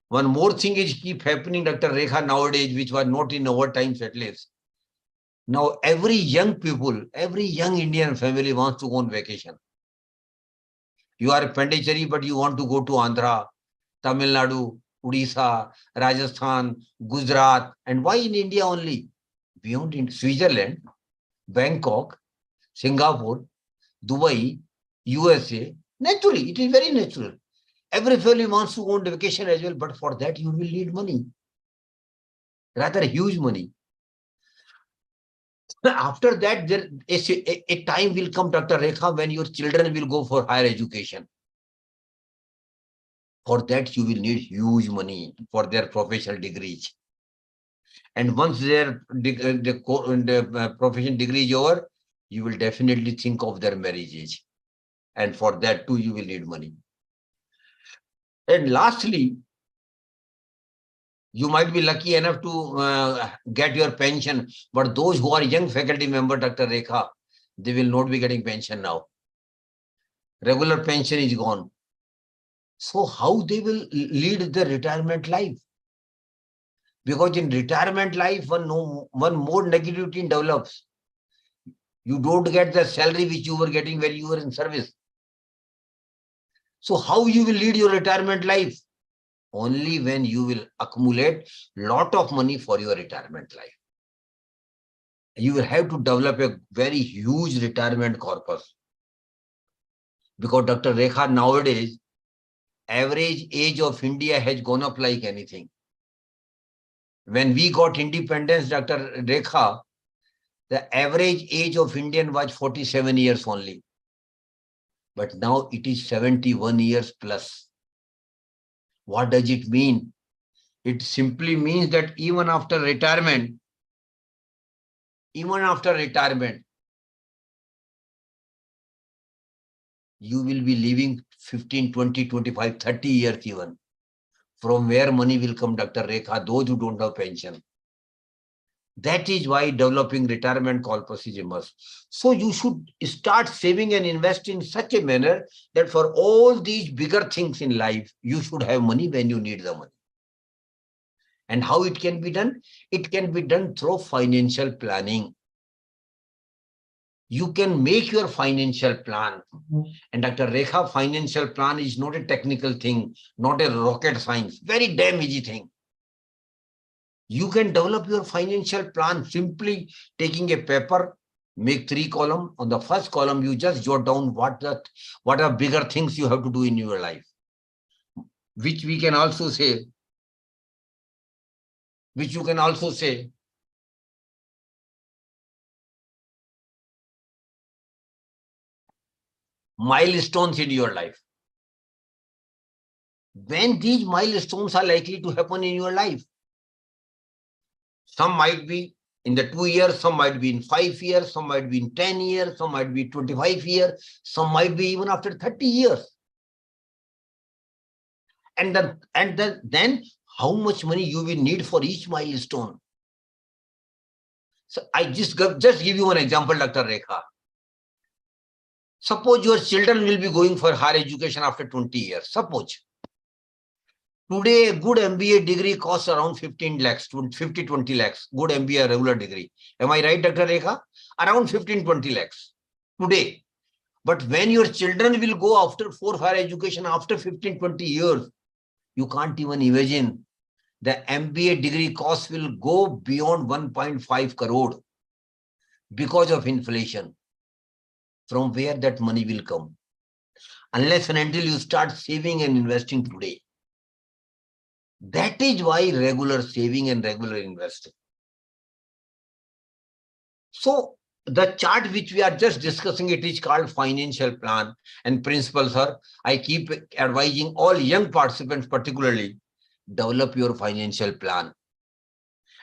One more thing is keep happening, Dr. Rekha, nowadays, which was not in our times at least. Now, every young people, every young Indian family wants to go on vacation. You are a Puducherry, but you want to go to Andhra, Tamil Nadu, Odisha, Rajasthan, Gujarat. And why in India only? Beyond in Switzerland, Bangkok, Singapore, Dubai, USA. Naturally, it is very natural. Every family wants to go on vacation as well, but for that you will need money. Rather huge money. After that, there is a time will come, Dr. Rekha, when your children will go for higher education. For that, you will need huge money for their professional degrees. And once their professional degree is over, you will definitely think of their marriage age. And for that too, you will need money. And lastly, you might be lucky enough to get your pension, but those who are young faculty member, Dr. Rekha, they will not be getting pension now. Regular pension is gone. So how they will lead their retirement life? Because in retirement life, one more negativity develops. You don't get the salary which you were getting when you were in service. So how you will lead your retirement life? Only when you will accumulate lot of money for your retirement life. You will have to develop a very huge retirement corpus. Because Dr. Rekha, nowadays, average age of India has gone up like anything. When we got independence, Dr. Rekha, the average age of Indian was 47 years only. But now it is 71 years plus. What does it mean? It simply means that even after retirement, you will be living 15, 20, 25, 30 years even. From where money will come, Dr. Rekha, those who don't have pension. That is why developing retirement corpus is a must. So you should start saving and invest in such a manner that for all these bigger things in life, you should have money when you need the money. And how it can be done? It can be done through financial planning. You can make your financial plan. And Dr. Rekha, financial plan is not a technical thing, not a rocket science, very damn easy thing. You can develop your financial plan simply taking a paper, make 3 columns. On the first column, you just jot down what are bigger things you have to do in your life, which you can also say, milestones in your life. When these milestones are likely to happen in your life? Some might be in the 2 years, some might be in 5 years, some might be in 10 years, some might be 25 years, some might be even after 30 years. And then how much money you will need for each milestone? So I just give you one example, Dr. Rekha. Suppose your children will be going for higher education after 20 years. Suppose. Today, a good MBA degree costs around 15 lakhs, 20 lakhs. Good MBA regular degree. Am I right, Dr. Rekha? Around 15, 20 lakhs today. But when your children will go after for higher education after 15, 20 years, You can't even imagine. The MBA degree cost will go beyond 1.5 crore because of inflation. From where that money will come? Unless and until you start saving and investing today. That is why regular saving and regular investing. So the chart which we are just discussing, it is called financial plan and principles, sir. I keep advising all young participants particularly, develop your financial plan.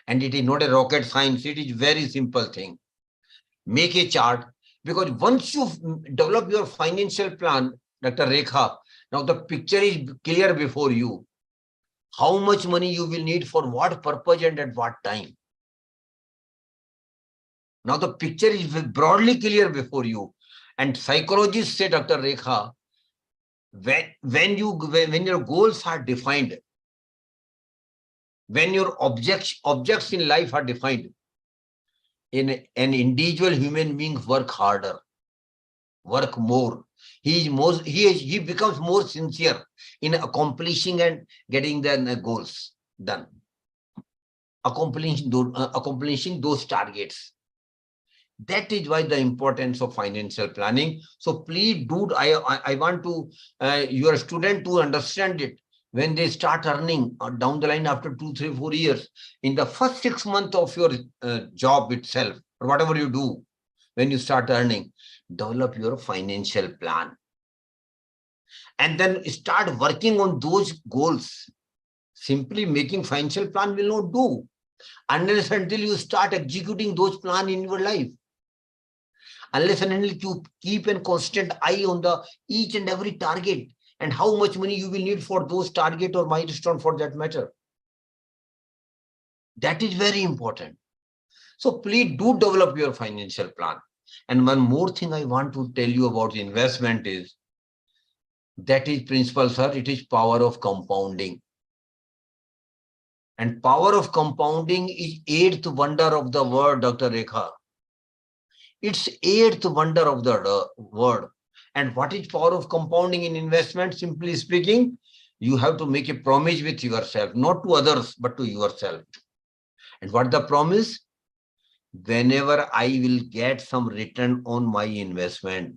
And it is not a rocket science, it is very simple thing. Make a chart, because once you develop your financial plan, Dr. Rekha, now the picture is clear before you. How much money you will need for what purpose and at what time. Now the picture is broadly clear before you. And psychologists say, Dr. Rekha, when your goals are defined, when your objects in life are defined, an individual human being work harder, work more. He becomes more sincere in accomplishing and getting the goals done, accomplishing those targets. That is why the importance of financial planning. So please do, I want to your student to understand it. When they start earning down the line after 2, 3, 4 years, in the first 6 months of your job itself, or whatever you do, when you start earning, develop your financial plan. And then start working on those goals. Simply making financial plan will not do unless until you start executing those plans in your life. Unless and until you keep a constant eye on the each and every target and how much money you will need for those target or milestone for that matter. That is very important. So please do develop your financial plan. And one more thing I want to tell you about investment is, that is principle, sir, it is power of compounding. And power of compounding is 8th wonder of the world, Dr. Rekha. It's 8th wonder of the world. And what is power of compounding in investment? Simply speaking, you have to make a promise with yourself, not to others, but to yourself. And what the promise? Whenever I will get some return on my investment,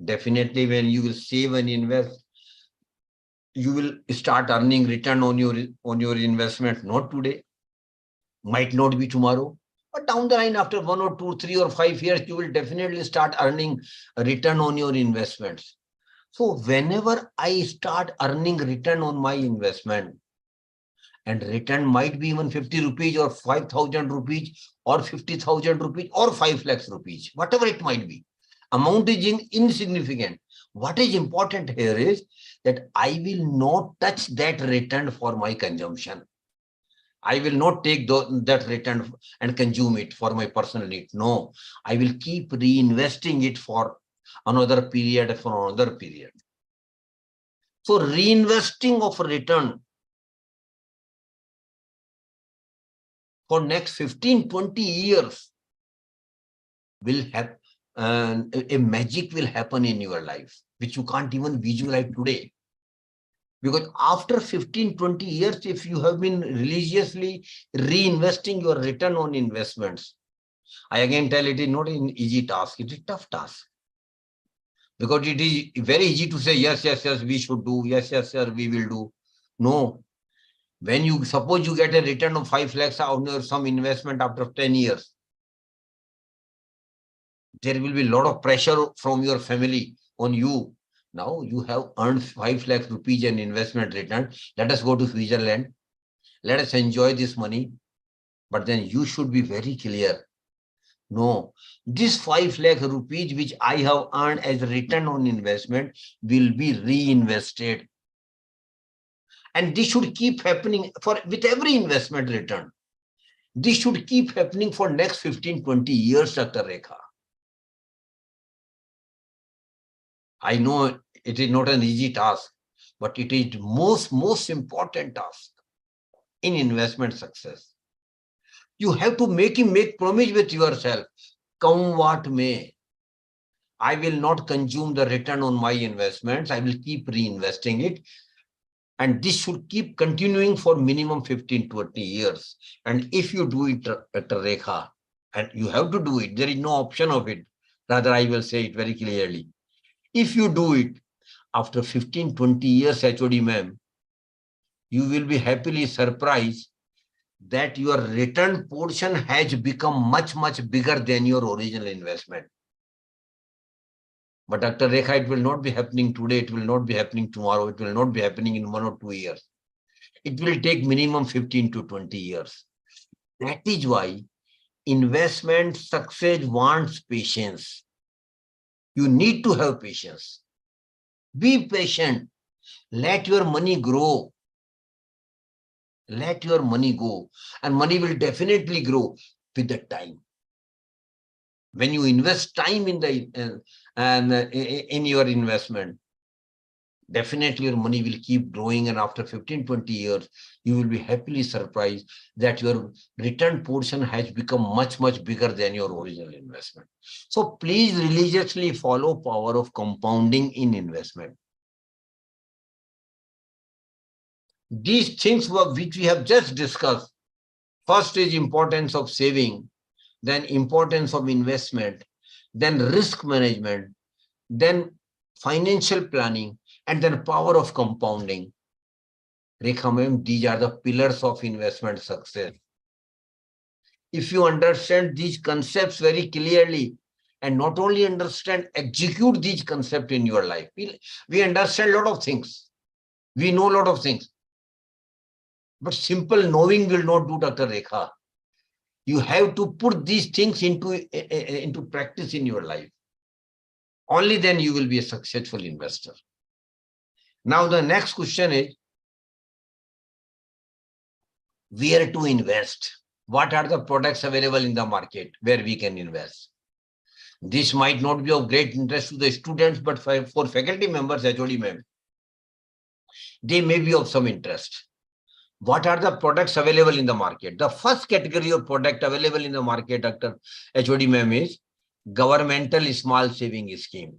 definitely when you will save and invest, you will start earning return on your investment, not today, might not be tomorrow, but down the line after 1 or 2, 3 or 5 years, you will definitely start earning a return on your investments. So whenever I start earning return on my investment, and return might be even 50 rupees or 5,000 rupees or 50,000 rupees or 5 lakhs rupees, whatever it might be, amount is insignificant. What is important here is that I will not touch that return for my consumption. I will not take that return and consume it for my personal need. No, I will keep reinvesting it for another period, So reinvesting of return for next 15, 20 years will have a magic will happen in your life, which you can't even visualize today. Because after 15, 20 years, if you have been religiously reinvesting your return on investments, I again tell it is not an easy task, it is a tough task. Because it is very easy to say, yes, yes, yes, we should do, yes, yes, sir, we will do. No. When you suppose you get a return of 5 lakhs on some investment after 10 years, there will be a lot of pressure from your family on you. Now you have earned 5 lakh rupees in investment return. Let us go to Switzerland. Let us enjoy this money. But then you should be very clear. No, this 5 lakh rupees which I have earned as return on investment will be reinvested. And this should keep happening with every investment return. This should keep happening for next 15, 20 years, Dr. Rekha. I know it is not an easy task, but it is most important task in investment success. You have to make promise with yourself, come what may. I will not consume the return on my investments. I will keep reinvesting it. And this should keep continuing for minimum 15-20 years. And if you do it, Dr. Rekha, and you have to do it, there is no option of it. Rather, I will say it very clearly. If you do it, after 15-20 years, HOD ma'am, you will be happily surprised that your return portion has become much, much bigger than your original investment. But Dr. Rekha, it will not be happening today. It will not be happening tomorrow. It will not be happening in 1 or 2 years. It will take minimum 15 to 20 years. That is why investment success wants patience. You need to have patience. Be patient. Let your money grow. Let your money go. And money will definitely grow with the time. When you invest time in your investment, definitely your money will keep growing, and after 15-20 years, you will be happily surprised that your return portion has become much, much bigger than your original investment. So please religiously follow power of compounding in investment. These things which we have just discussed, first is importance of saving, then importance of investment, then risk management, then financial planning, and then power of compounding. Rekha ma'am, these are the pillars of investment success. If you understand these concepts very clearly, and not only understand, execute these concepts in your life. We understand a lot of things. We know a lot of things. But simple knowing will not do, Dr. Rekha. You have to put these things into practice in your life. Only then you will be a successful investor. Now the next question is, where to invest? What are the products available in the market where we can invest? This might not be of great interest to the students, but for faculty members, HOD ma'am, they may be of some interest. What are the products available in the market? The first category of product available in the market, Dr. HOD ma'am, is governmental small saving scheme.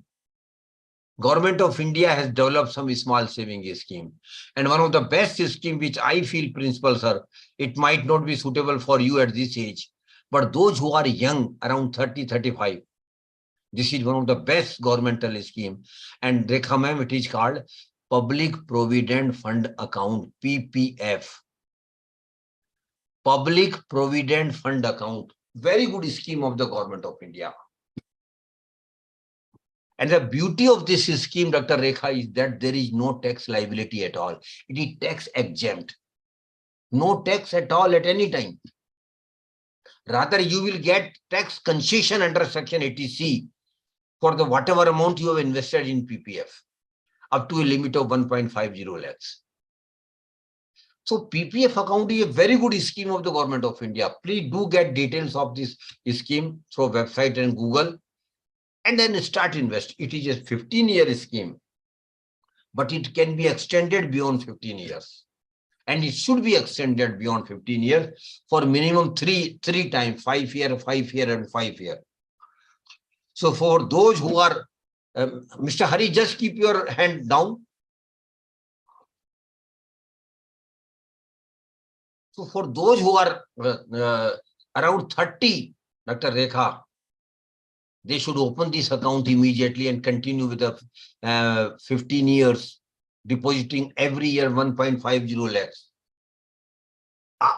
Government of India has developed some small saving scheme. And one of the best scheme which I feel, principal sir, it might not be suitable for you at this age, but those who are young, around 30, 35, this is one of the best governmental scheme. And Rekha ma'am, it is called Public Provident Fund Account, PPF. Public Provident Fund Account. Very good scheme of the Government of India. And the beauty of this scheme, Dr. Rekha, is that there is no tax liability at all. It is tax exempt. No tax at all at any time. Rather, you will get tax concession under Section 80C for the whatever amount you have invested in PPF, up to a limit of 1.50 lakhs. So PPF account is a very good scheme of the Government of India. Please do get details of this scheme through website and Google, and then start invest. It is a 15-year scheme, but it can be extended beyond 15 years. And it should be extended beyond 15 years for minimum three times, 5 year, 5 year, and 5 year. So for those who are, Mr. Hari, just keep your hand down. So for those who are around 30, Dr. Rekha, they should open this account immediately and continue with the 15 years, depositing every year 1.50 lakhs.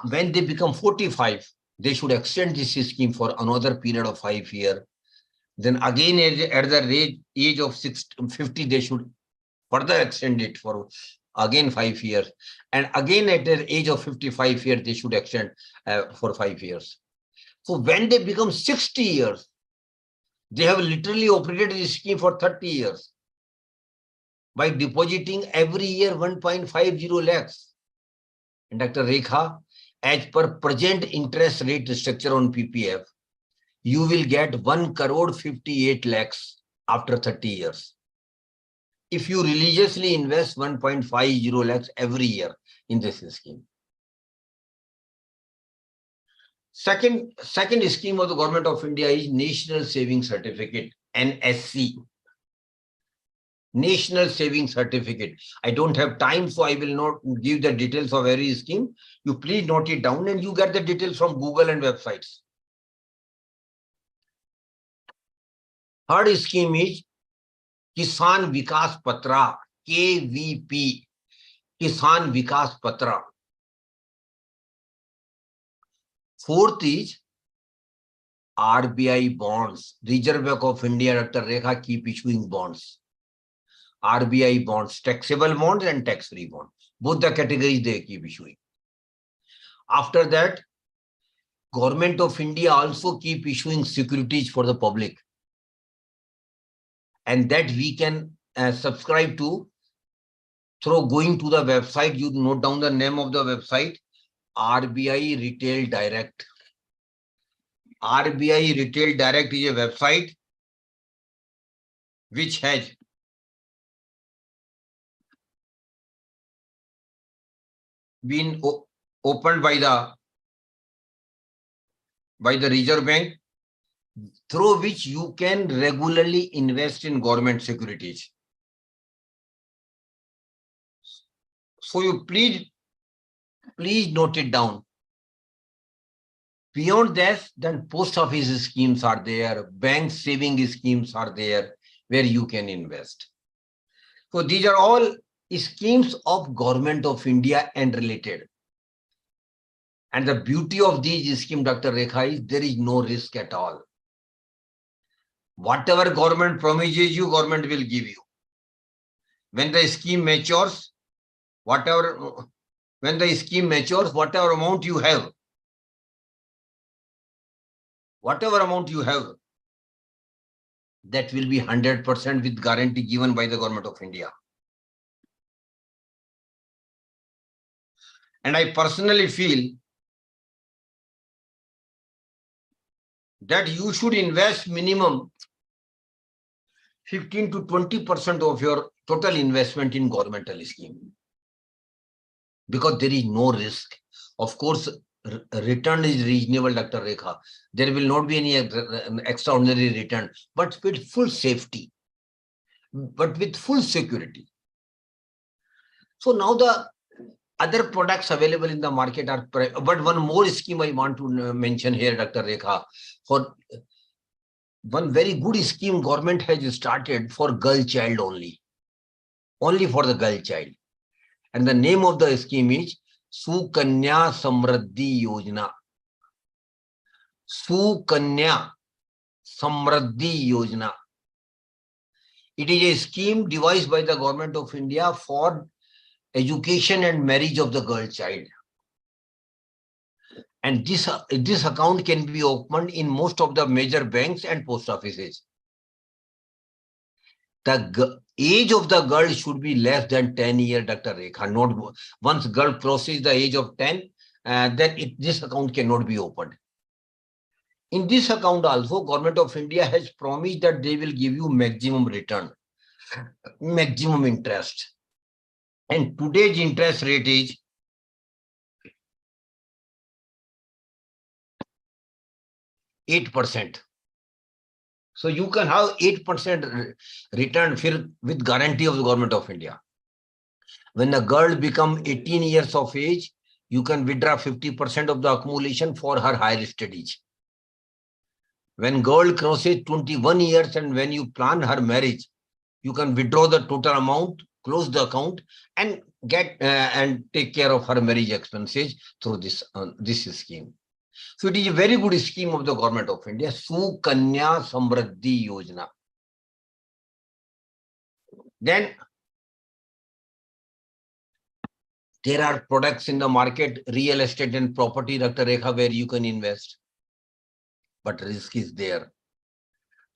When they become 45, they should extend this scheme for another period of 5 years. Then again, at the age of 50, they should further extend it for again 5 years. And again, at the age of 55 years, they should extend for 5 years. So when they become 60 years, they have literally operated this scheme for 30 years by depositing every year 1.50 lakhs. And Dr. Rekha, as per present interest rate structure on PPF, you will get 1,58 lakhs after 30 years. If you religiously invest 1.50 lakhs every year in this scheme. Second scheme of the Government of India is National Saving Certificate, NSC. National Saving Certificate. I don't have time, so I will not give the details of every scheme. You please note it down and you get the details from Google and websites. Third scheme is Kisan Vikas Patra, KVP, Kisan Vikas Patra. Fourth is RBI bonds. Reserve Bank of India, Dr. Rekha, keep issuing bonds. RBI bonds, taxable bonds and tax-free bonds. Both the categories they keep issuing. After that, Government of India also keep issuing securities for the public. And that we can subscribe to through going to the website. You note down the name of the website, RBI Retail Direct. RBI Retail Direct is a website which has been opened by the Reserve Bank, through which you can regularly invest in government securities. So you please note it down. Beyond that, then post office schemes are there, bank saving schemes are there where you can invest. So these are all schemes of Government of India and related. And the beauty of these schemes, Dr. Rekha, is there is no risk at all. Whatever government promises you, government will give you. When the scheme matures, whatever amount you have, that will be 100% with guarantee given by the Government of India. And I personally feel that you should invest minimum 15 to 20% of your total investment in governmental scheme, because there is no risk. Of course, return is reasonable, Dr. Rekha. There will not be any extraordinary return, but with full safety, but with full security. So now the other products available in the market are, but one more scheme I want to mention here, Dr. Rekha. For one very good scheme government has started for girl child only for the girl child. And the name of the scheme is Sukanya Samriddhi Yojana. Sukanya Samriddhi Yojana. It is a scheme devised by the Government of India for education and marriage of the girl child. And this account can be opened in most of the major banks and post offices. The age of the girl should be less than 10 years, Dr. Rekha. Not once girl crosses the age of 10, then this account cannot be opened. In this account also, Government of India has promised that they will give you maximum return, maximum interest. And today's interest rate is 8%. So you can have 8% return with guarantee of the Government of India. When a girl becomes 18 years of age, you can withdraw 50% of the accumulation for her higher studies. When girl crosses 21 years and when you plan her marriage, you can withdraw the total amount, close the account, and get and take care of her marriage expenses through this scheme. So it is a very good scheme of the Government of India, Sukanya Samriddhi Yojana. Then there are products in the market, real estate and property, Dr. Rekha, where you can invest. But risk is there.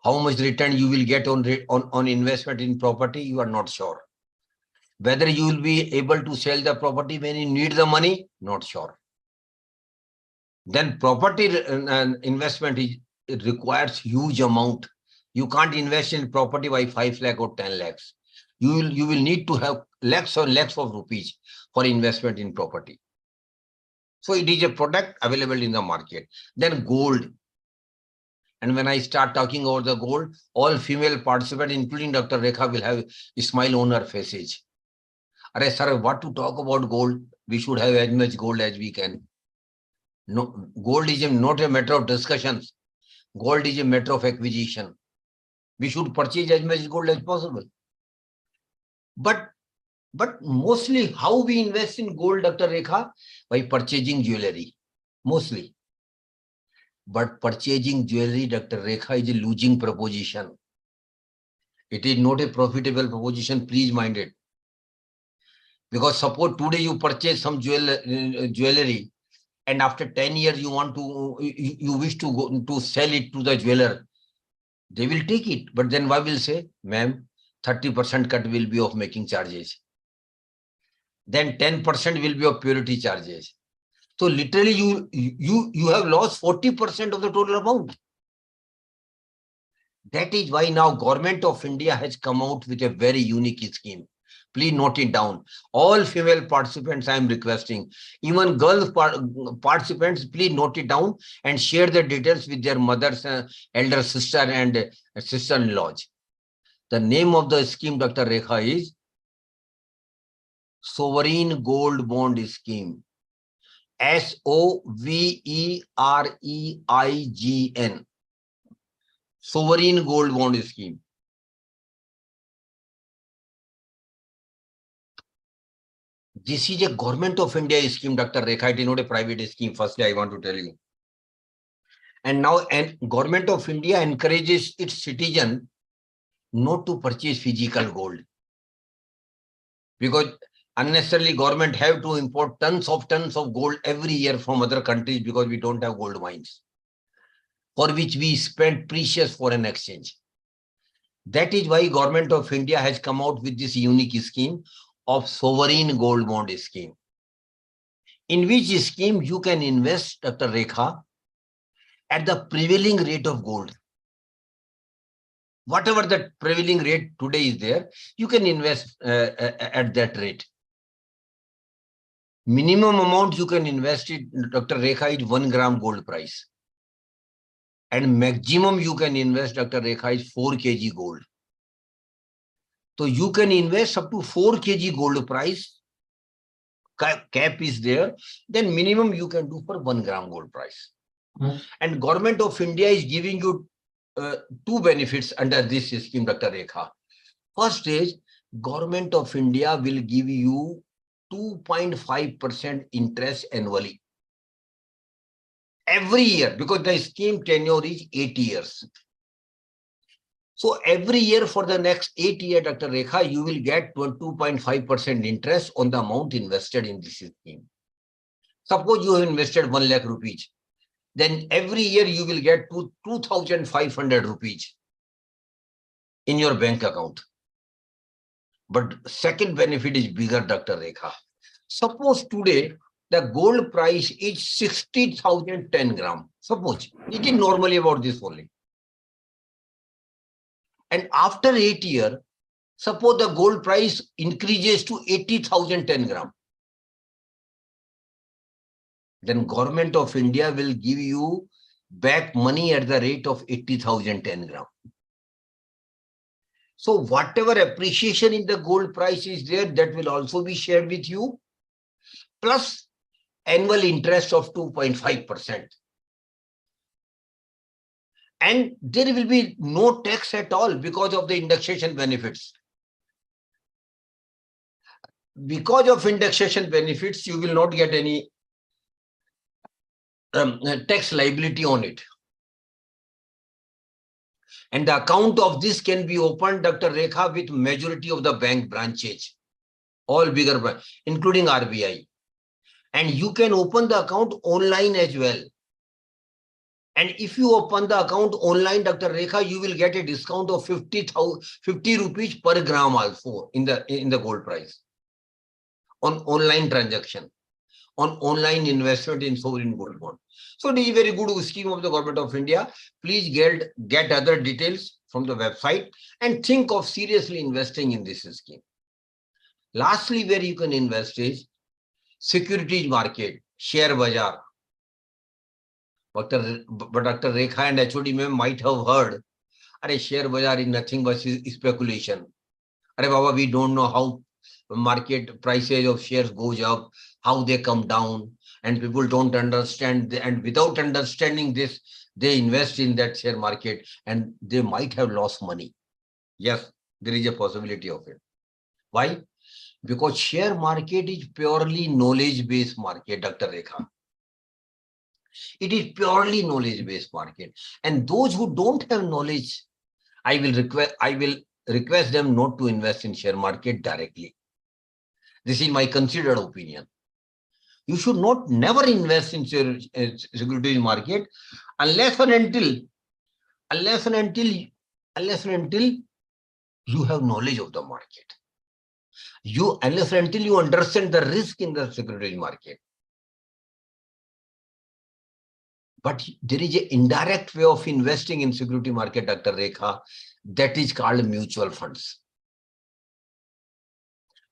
How much return you will get on investment in property, you are not sure. Whether you will be able to sell the property when you need the money, not sure. Then property investment it requires huge amount. You can't invest in property by 5 lakh or 10 lakhs. You will need to have lakhs or lakhs of rupees for investment in property. So it is a product available in the market. Then gold. And when I start talking about the gold, all female participants, including Dr. Rekha, will have a smile on her faces. Arey sir, what to talk about gold? We should have as much gold as we can. No, gold is not a matter of discussions. Gold is a matter of acquisition. We should purchase as much gold as possible. But mostly how we invest in gold, Dr. Rekha? By purchasing jewelry, mostly. But purchasing jewelry, Dr. Rekha, is a losing proposition. It is not a profitable proposition, please mind it. Because suppose today you purchase some jewelry, and after 10 years you want to, you wish to go to sell it to the jeweler. They will take it, but then why will say, ma'am, 30% cut will be of making charges. Then 10% will be of purity charges. So literally you have lost 40% of the total amount. That is why now Government of India has come out with a very unique scheme. Please note it down. All female participants, I am requesting, even girl participants, please note it down and share the details with their mothers, elder sister and sister-in-laws. The name of the scheme, Dr. Rekha, is Sovereign Gold Bond Scheme. SOVEREIGN. Sovereign Gold Bond Scheme. This is a Government of India scheme, Dr. Rekha. It is not a private scheme. Firstly, I want to tell you. And now, Government of India encourages its citizen not to purchase physical gold, because unnecessarily government have to import tons of gold every year from other countries because we don't have gold mines, for which we spend precious foreign exchange. That is why Government of India has come out with this unique scheme of Sovereign Gold Bond Scheme, in which scheme you can invest, Dr. Rekha, at the prevailing rate of gold. Whatever the prevailing rate today is there, you can invest at that rate. Minimum amount you can invest it, Dr. Rekha, is 1 gram gold price. And maximum you can invest, Dr. Rekha, is 4 kg gold. So you can invest up to 4 kg gold price. Cap is there. Then minimum you can do for 1 gram gold price. And Government of India is giving you 2 benefits under this scheme, Dr. Rekha. First is, Government of India will give you 2.5% interest annually. Every year, because the scheme tenure is 8 years. So every year for the next 8 years, Dr. Rekha, you will get 2.5% interest on the amount invested in this scheme. Suppose you have invested 1 lakh rupees. Then every year you will get 2,500 rupees in your bank account. But second benefit is bigger, Dr. Rekha. Suppose today the gold price is 60,010 gram. Suppose it is normally about this only. And after 8 years, suppose the gold price increases to 80,010 gram. Then Government of India will give you back money at the rate of 80,010 gram. So whatever appreciation in the gold price is there, that will also be shared with you, plus annual interest of 2.5%. And there will be no tax at all because of the indexation benefits. Because of indexation benefits, you will not get any tax liability on it. And the account of this can be opened, Dr. Rekha, with majority of the bank branches, all bigger banks, including RBI. And you can open the account online as well. And if you open the account online, Dr. Rekha, you will get a discount of 50 rupees per gram also in the gold price on online transaction, on online investment in sovereign gold bond. So it is a very good scheme of the Government of India. Please get other details from the website and think of seriously investing in this scheme. Lastly, where you can invest is securities market, share bazaar. But Dr. Rekha and HOD ma'am might have heard, "Arey, share bazaar is nothing but speculation. Arey Baba, we don't know how market prices of shares goes up, how they come down, and people don't understand. And without understanding this, they invest in that share market and they might have lost money." Yes, there is a possibility of it. Why? Because share market is purely knowledge-based market, Dr. Rekha. It is purely knowledge-based market. And those who don't have knowledge, I will request them not to invest in share market directly. This is my considered opinion. You should never invest in securities market unless and until you have knowledge of the market. Unless and until you understand the risk in the securities market. But there is an indirect way of investing in security market, Dr. Rekha, that is called mutual funds.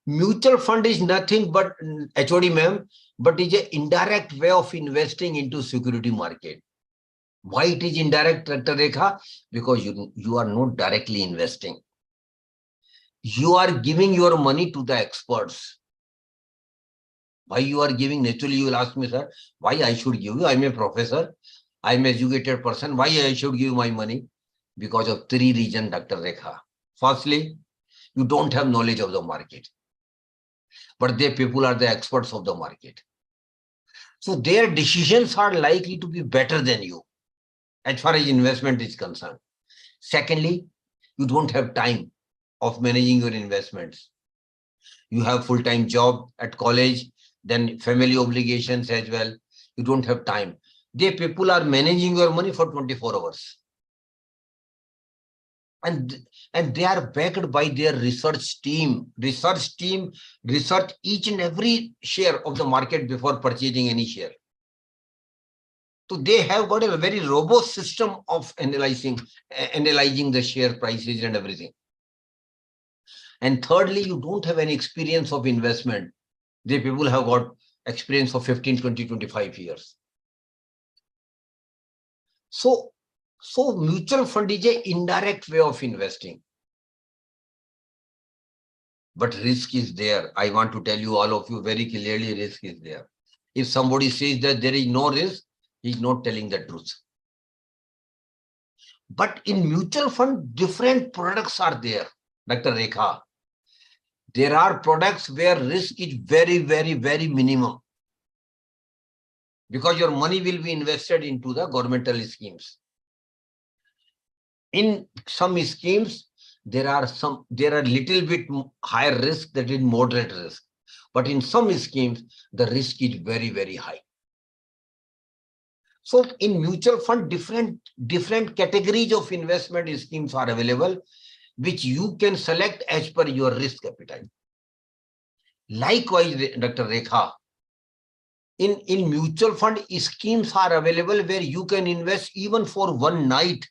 Mutual fund is nothing but, HOD ma'am, but is an indirect way of investing into security market. Why it is indirect, Dr. Rekha? Because you are not directly investing. You are giving your money to the experts. Why you are giving? Naturally, you will ask me, sir, why I should give you? I'm a professor. I'm an educated person. Why I should give my money? Because of 3 reasons, Dr. Rekha. Firstly, you don't have knowledge of the market. But they people are the experts of the market. So their decisions are likely to be better than you as far as investment is concerned. Secondly, you don't have time of managing your investments. You have full-time job at college, then family obligations as well. You don't have time. They people are managing your money for 24 hours. And they are backed by their research team. Research each and every share of the market before purchasing any share. So they have got a very robust system of analyzing the share prices and everything. And thirdly, you don't have any experience of investment. The people have got experience of 15, 20, 25 years. So mutual fund is an indirect way of investing. But risk is there. I want to tell you, all of you, very clearly, risk is there. If somebody says that there is no risk, he's not telling the truth. But in mutual fund, different products are there, Dr. Rekha. There are products where risk is very, very, very minimum. Because your money will be invested into the governmental schemes. In some schemes, there are little bit higher risk, that is moderate risk. But in some schemes, the risk is very, very high. So in mutual fund, different categories of investment schemes are available, which you can select as per your risk appetite. Likewise, Dr. Rekha, in mutual fund, schemes are available where you can invest even for one night.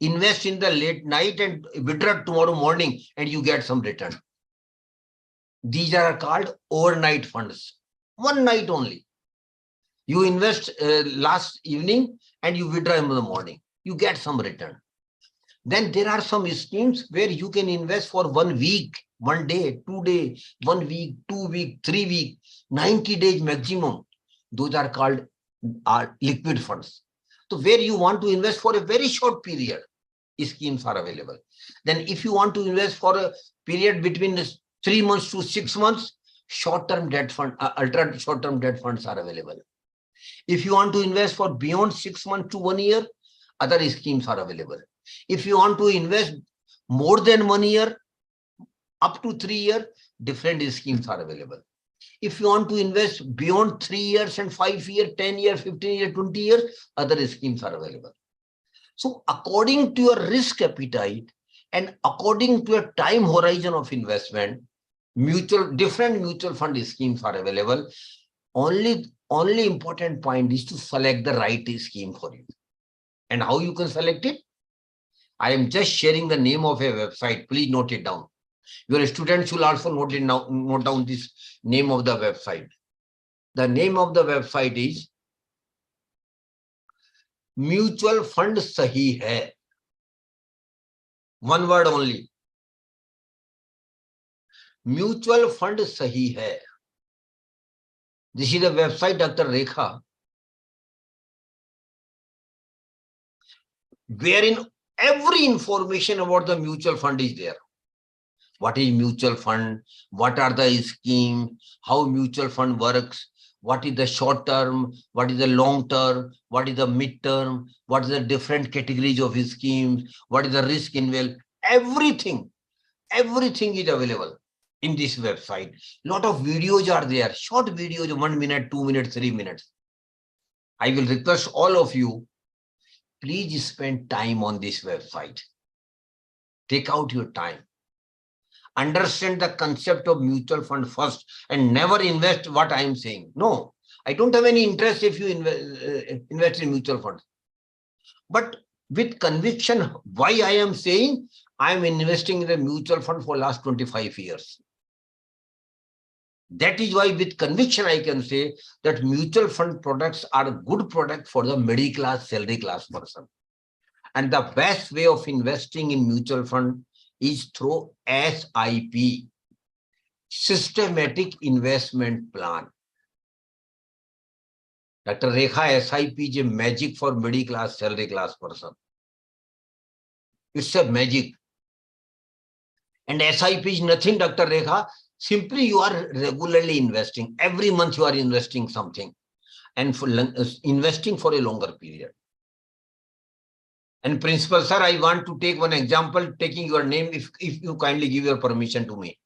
Invest in the late night and withdraw tomorrow morning and you get some return. These are called overnight funds. One night only. You invest last evening and you withdraw in the morning. You get some return. Then there are some schemes where you can invest for 1 week, 1 day, 2 days, 1 week, 2 weeks, 3 weeks, 90 days maximum. Those are called liquid funds. So where you want to invest for a very short period, schemes are available. Then if you want to invest for a period between 3 months to 6 months, short-term debt fund, ultra short-term debt funds are available. If you want to invest for beyond 6 months to 1 year, other schemes are available. If you want to invest more than 1 year, up to 3 years, different schemes are available. If you want to invest beyond 3 years and 5 years, 10 years, 15 years, 20 years, other schemes are available. So according to your risk appetite and according to your time horizon of investment, different mutual fund schemes are available. Only important point is to select the right scheme for you. And how you can select it? I am just sharing the name of a website. Please note it down. Your students should also note down this name of the website. The name of the website is mutual fund सही है. One word only. Mutual fund sahi hai. This is the website Dr. Rekha, wherein every information about the mutual fund is there. What is mutual fund? What are the schemes? How mutual fund works? What is the short term? What is the long term? What is the mid term? What is the different categories of schemes? What is the risk involved? Everything is available in this website. Lot of videos are there, short videos, 1 minute, 2 minutes, 3 minutes. I will request all of you, please spend time on this website. Take out your time. Understand the concept of mutual fund first and never invest what I am saying. No, I don't have any interest if you invest in mutual funds. But with conviction, why I am saying I am investing in a mutual fund for last 25 years. That is why with conviction I can say that mutual fund products are a good product for the middle class, salary class person. And the best way of investing in mutual fund is through SIP, Systematic Investment Plan. Dr. Rekha, SIP is a magic for middle class, salary class person. It's a magic. And SIP is nothing, Dr. Rekha. Simply you are regularly investing. Every month you are investing something and for investing for a longer period. And Principal Sir, I want to take one example, taking your name, if you kindly give your permission to me.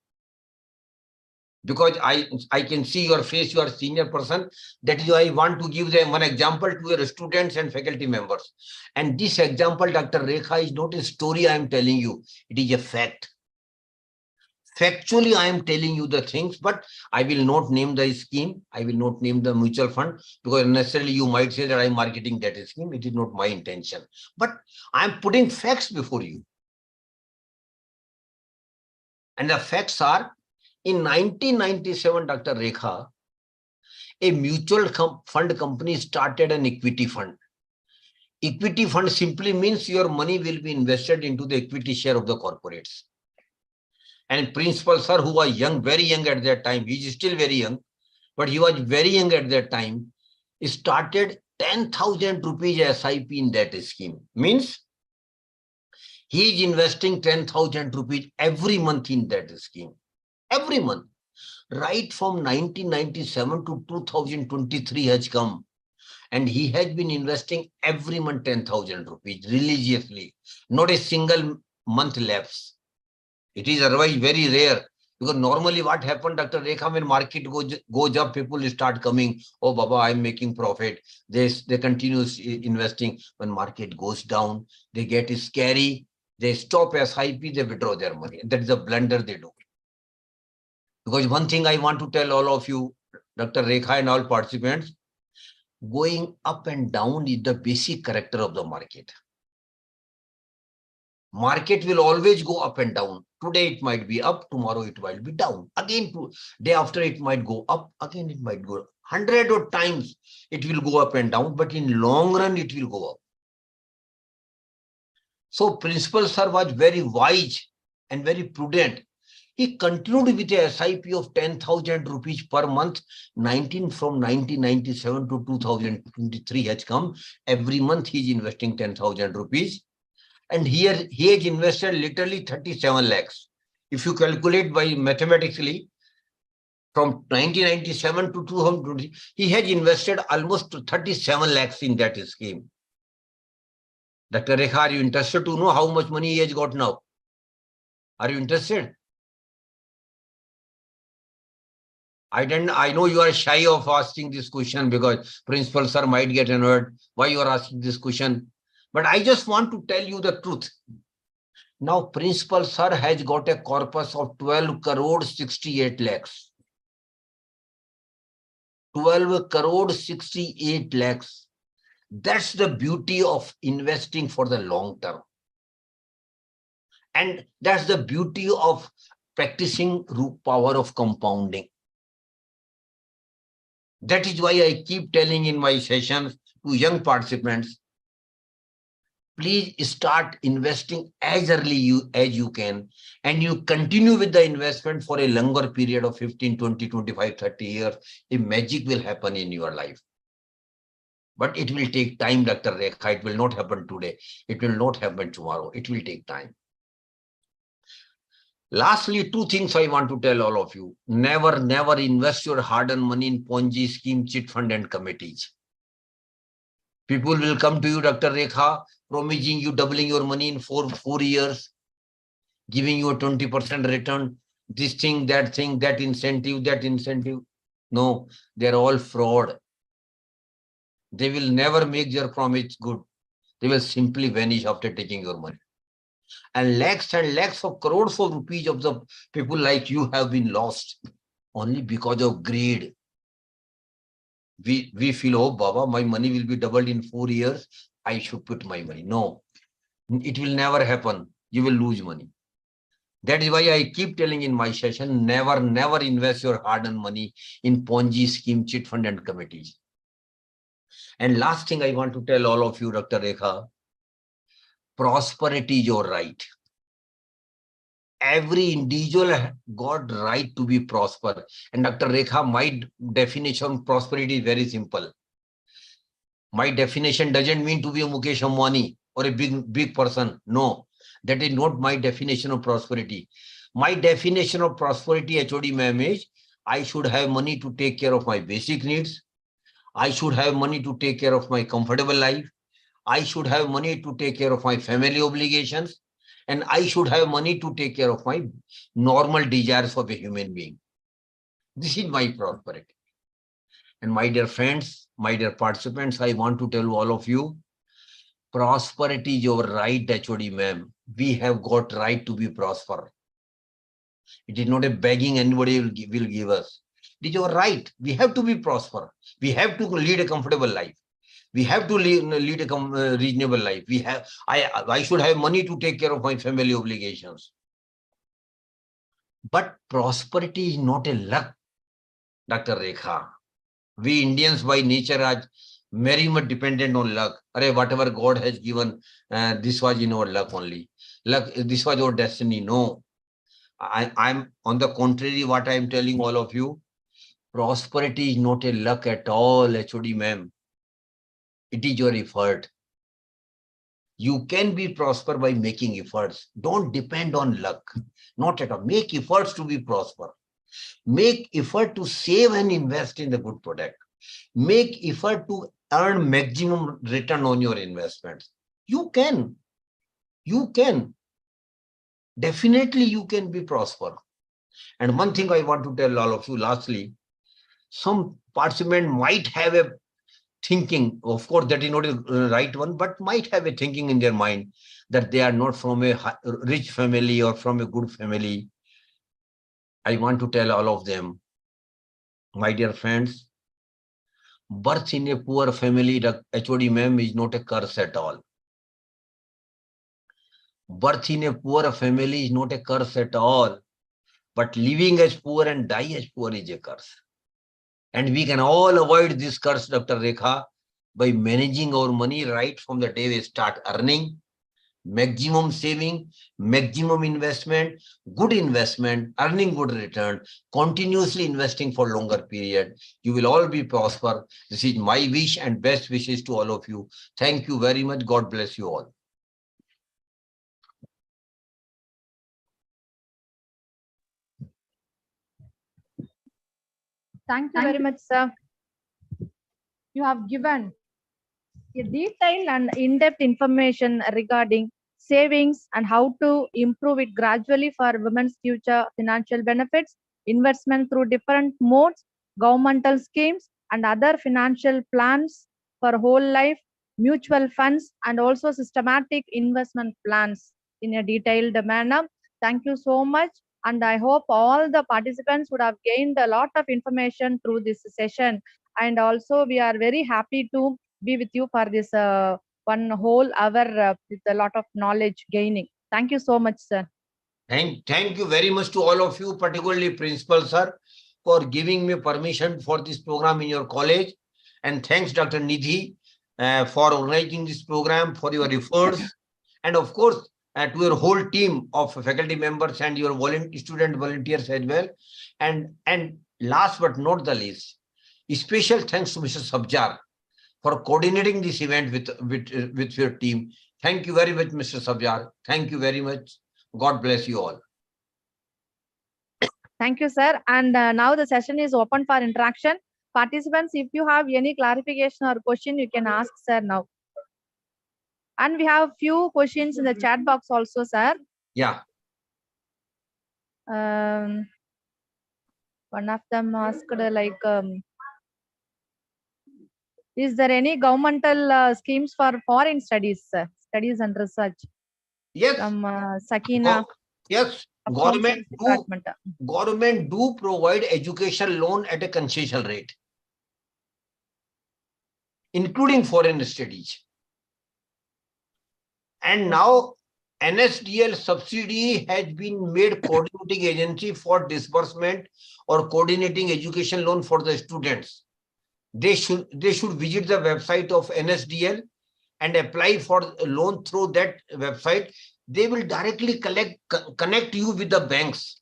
Because I can see your face, you are a senior person. That is why I want to give them one example to your students and faculty members. And this example, Dr. Rekha, is not a story I am telling you. It is a fact. Factually, I am telling you the things, but I will not name the scheme. I will not name the mutual fund because necessarily you might say that I am marketing that scheme. It is not my intention. But I am putting facts before you. And the facts are, in 1997, Dr. Rekha, a mutual fund company started an equity fund. Equity fund simply means your money will be invested into the equity share of the corporates. And Principal Sir, who was young, very young at that time, he is still very young, but he was very young at that time, started 10,000 rupees SIP in that scheme. Means he is investing 10,000 rupees every month in that scheme. Every month. Right from 1997 to 2023 has come. And he has been investing every month 10,000 rupees religiously. Not a single month lapse. It is otherwise very rare. Because normally what happened, Dr. Rekha, when market goes up, people start coming, oh, Baba, I'm making profit. They continue investing. When market goes down, they get scary. They stop SIP, they withdraw their money. That is a blunder they do. Because one thing I want to tell all of you, Dr. Rekha and all participants, going up and down is the basic character of the market. Market will always go up and down. Today it might be up, tomorrow it might be down. Again, day after it might go up, again it might go 100 of times it will go up and down, but in long run it will go up. So Principal Sir was very wise and very prudent. He continued with a SIP of 10,000 rupees per month. From 1997 to 2023 has come. Every month he is investing 10,000 rupees. And here he has invested literally 37 lakhs. If you calculate by mathematically, from 1997 to 2020, he has invested almost 37 lakhs in that scheme. Dr. Rekha, are you interested to know how much money he has got now? Are you interested? I know you are shy of asking this question because Principal Sir might get annoyed why you are asking this question. But I just want to tell you the truth. Now, Principal Sir has got a corpus of 12 crore 68 lakhs. 12 crore 68 lakhs. That's the beauty of investing for the long term. And that's the beauty of practicing power of compounding. That is why I keep telling in my sessions to young participants Please start investing as early as you can, and you continue with the investment for a longer period of 15, 20, 25, 30 years. A magic will happen in your life. But it will take time, Dr. Rekha. It will not happen today. It will not happen tomorrow. It will take time. Lastly, two things I want to tell all of you. Never, never invest your hard-earned money in Ponzi scheme, chit fund and committees. People will come to you, Dr. Rekha, promising you doubling your money in four years, giving you a 20% return, this thing, that incentive, that incentive. No, they're all fraud. They will never make their promise good. They will simply vanish after taking your money. And lakhs of crores of rupees of the people like you have been lost only because of greed. We feel, oh, Baba, my money will be doubled in 4 years. I should put my money. No, it will never happen. You will lose money. That is why I keep telling in my session, never, never invest your hard-earned money in Ponzi scheme, chit fund and committees. And last thing I want to tell all of you, Dr. Rekha, prosperity is your right. Every individual got right to be prosper. And Dr. Rekha, my definition of prosperity is very simple. My definition doesn't mean to be a Mukesh Ambani or a big person. No, that is not my definition of prosperity. My definition of prosperity, HOD ma'am, is I should have money to take care of my basic needs. I should have money to take care of my comfortable life. I should have money to take care of my family obligations. And I should have money to take care of my normal desires of a human being. This is my prosperity. And my dear friends, my dear participants, I want to tell all of you, prosperity is your right, HOD ma'am. We have got right to be prosper. It is not a begging anybody will give us. It is your right. We have to be prosper. We have to lead a comfortable life. We have to lead a reasonable life. I should have money to take care of my family obligations. But prosperity is not a luck, Dr. Rekha. We Indians by nature are very much dependent on luck. Whatever God has given, this was in our luck only. Luck, this was our destiny. No. I'm on the contrary, what I'm telling all of you, prosperity is not a luck at all, HOD ma'am. It is your effort. You can be prosper by making efforts. Don't depend on luck. Not at all. Make efforts to be prosper. Make effort to save and invest in the good product. Make effort to earn maximum return on your investments. You can. You can. Definitely you can be prosper. And one thing I want to tell all of you lastly, some participant might have a thinking, of course, that is not a right one, but might have a thinking in their mind that they are not from a rich family or from a good family. I want to tell all of them, my dear friends, birth in a poor family, HOD ma'am, is not a curse at all. Birth in a poor family is not a curse at all, but living as poor and die as poor is a curse. And we can all avoid this curse, Dr. Rekha, by managing our money right from the day we start earning, maximum saving, maximum investment, earning good return, continuously investing for longer period. You will all be prosper. This is my wish and best wishes to all of you. Thank you very much. God bless you all. Thank you very much, sir. You have given a detailed and in-depth information regarding savings and how to improve it gradually for women's future financial benefits, investment through different modes, governmental schemes, and other financial plans for whole life, mutual funds, and also systematic investment plans in a detailed manner. Thank you so much. And I hope all the participants would have gained a lot of information through this session. And also, we are very happy to be with you for this one whole hour with a lot of knowledge gaining. Thank you so much, sir. Thank you very much to all of you, particularly Principal Sir, for giving me permission for this program in your college. And thanks, Dr. Nidhi, for organizing this program, for your efforts, and of course, to your whole team of faculty members and your student volunteers as well. And last but not the least, special thanks to Mr. Sabjar for coordinating this event with your team. Thank you very much, Mr. Sabjar. Thank you very much. God bless you all. Thank you, sir. And now the session is open for interaction. Participants, if you have any clarification or question, you can ask sir now. And we have few questions in the chat box also, sir. Yeah. One of them asked like, is there any governmental schemes for foreign studies, sir? Studies and research? Yes. From Sakina. Yes. Government do provide education loan at a concession rate, including foreign studies. And now NSDL subsidy has been made coordinating agency for disbursement or coordinating education loan for the students. They should visit the website of NSDL and apply for a loan through that website. They will directly connect you with the banks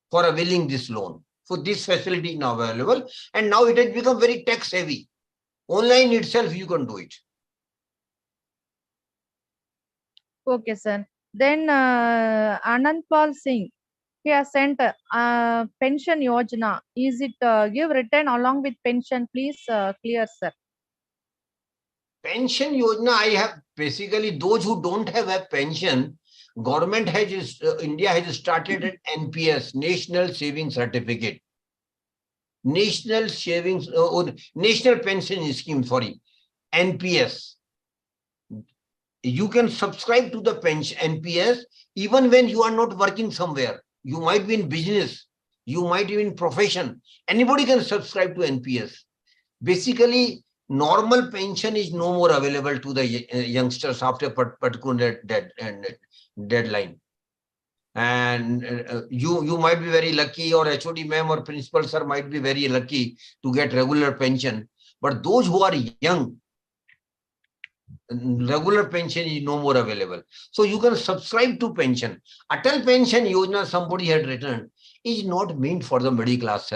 for availing this loan. So this facility is now available, and now it has become very tax heavy. Online itself, you can do it. Okay, sir. Then Anandpal Singh, he has sent pension yojana. Is it give return along with pension? Please clear, sir. Pension yojana, I have basically those who don't have a pension. Government has India has started an NPS, National Savings Certificate, National Savings or National Pension Scheme. Sorry, NPS. You can subscribe to the pension NPS even when you are not working somewhere. You might be in business, you might be in profession. Anybody can subscribe to NPS. Basically, normal pension is no more available to the youngsters after a particular deadline. And you might be very lucky, or HOD ma'am or principal sir might be very lucky to get regular pension. But those who are young, regular pension is no more available. So you can subscribe to pension. Atal Pension Yojana, somebody had written, is not meant for the middle class,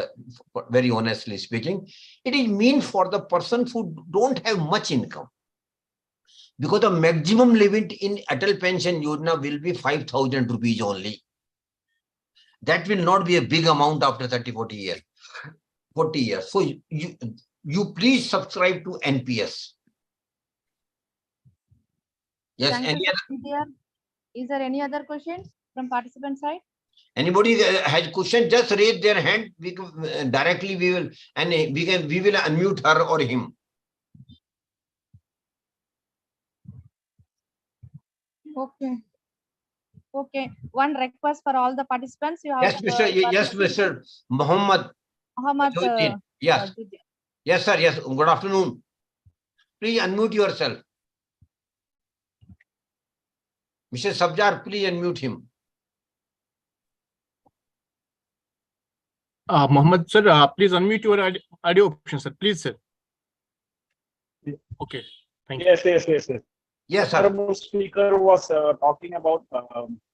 very honestly speaking. It is meant for the person who don't have much income. Because the maximum limit in Atal Pension Yojana will be 5,000 rupees only. That will not be a big amount after 30-40 years. 40 years. So you please subscribe to NPS. Yes. Is there any other questions from participant side? Anybody has question, just raise their hand. We can, directly we will unmute her or him. Okay. Okay. One request for all the participants. You have Yes, Mr. Muhammad. Yes. Yes, sir. Yes. Good afternoon. Please unmute yourself. Mr. Sabjar, please unmute him. Mohammed sir, please unmute your audio option, sir. Please, sir. Okay. Thank you. Yes. Yes, sir. Honorable Speaker was talking about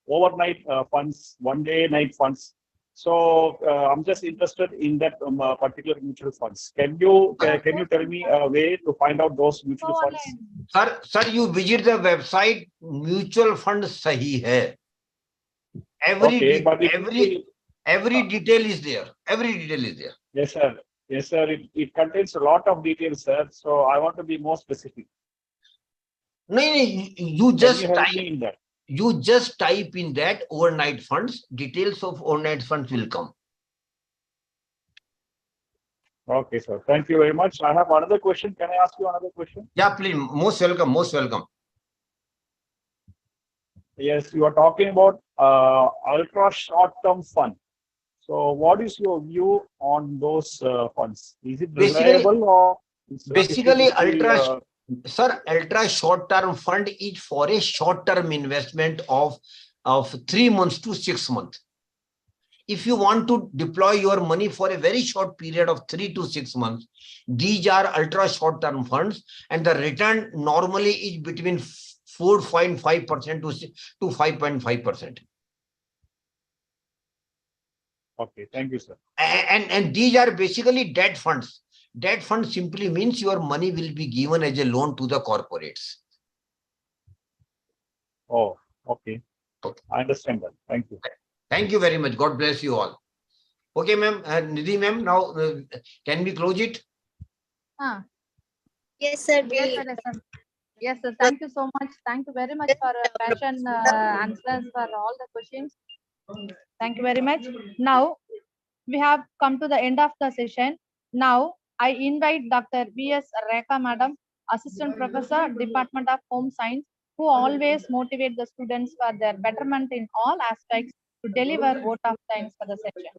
overnight funds, one-day night funds. So I'm just interested in that particular mutual funds. Can you tell me a way to find out those mutual funds? Sir, you visit the website. Mutual fund sahi hai. Every detail is there. Every detail is there. Yes, sir. Yes, sir. It contains a lot of details, sir. So I want to be more specific. No, you just type in that overnight funds. Details of overnight funds will come. Okay, sir. Thank you very much. I have another question. Can I ask you another question? Yeah, please. Most welcome. Most welcome. Yes, you are talking about ultra short-term fund. So what is your view on those funds? Is it reliable or? Basically, ultra short-term fund is for a short-term investment of 3 months to 6 months. if you want to deploy your money for a very short period of 3 to 6 months, these are ultra short-term funds, and the return normally is between 4.5% to 5.5%. Okay, thank you, sir. And these are basically debt funds. Debt fund simply means your money will be given as a loan to the corporates. Oh, okay. I understand that. Thank you. Thank you very much. God bless you all. Okay, ma'am. Nidhi, ma'am, now can we close it? Yes, sir. Yes, sir. Yes, sir. Yes, sir. Thank you so much. Thank you very much for passion answers for all the questions. Thank you very much. Now, we have come to the end of the session. Now, I invite Dr. B.S. Rekha Madam, Assistant Professor, Department of Home Science, who always motivate the students for their betterment in all aspects, to deliver vote of thanks for the session.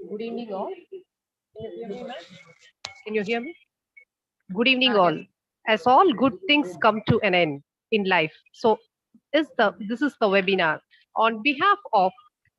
Good evening, all. Can you hear me? Good evening, all. As all good things come to an end in life, so this is the webinar. On behalf of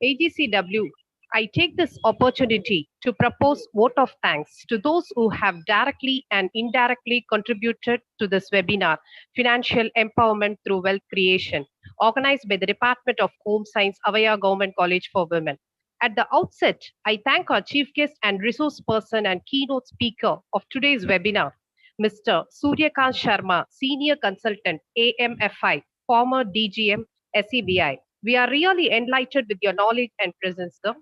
AGCW, I take this opportunity to propose vote of thanks to those who have directly and indirectly contributed to this webinar, Financial Empowerment Through Wealth Creation, organized by the Department of Home Science, Avvaiyar Government College for Women. At the outset, I thank our chief guest and resource person and keynote speaker of today's webinar, Mr. Suryakant Sharma, Senior Consultant, AMFI, former DGM, SEBI. We are really enlightened with your knowledge and presence, sir.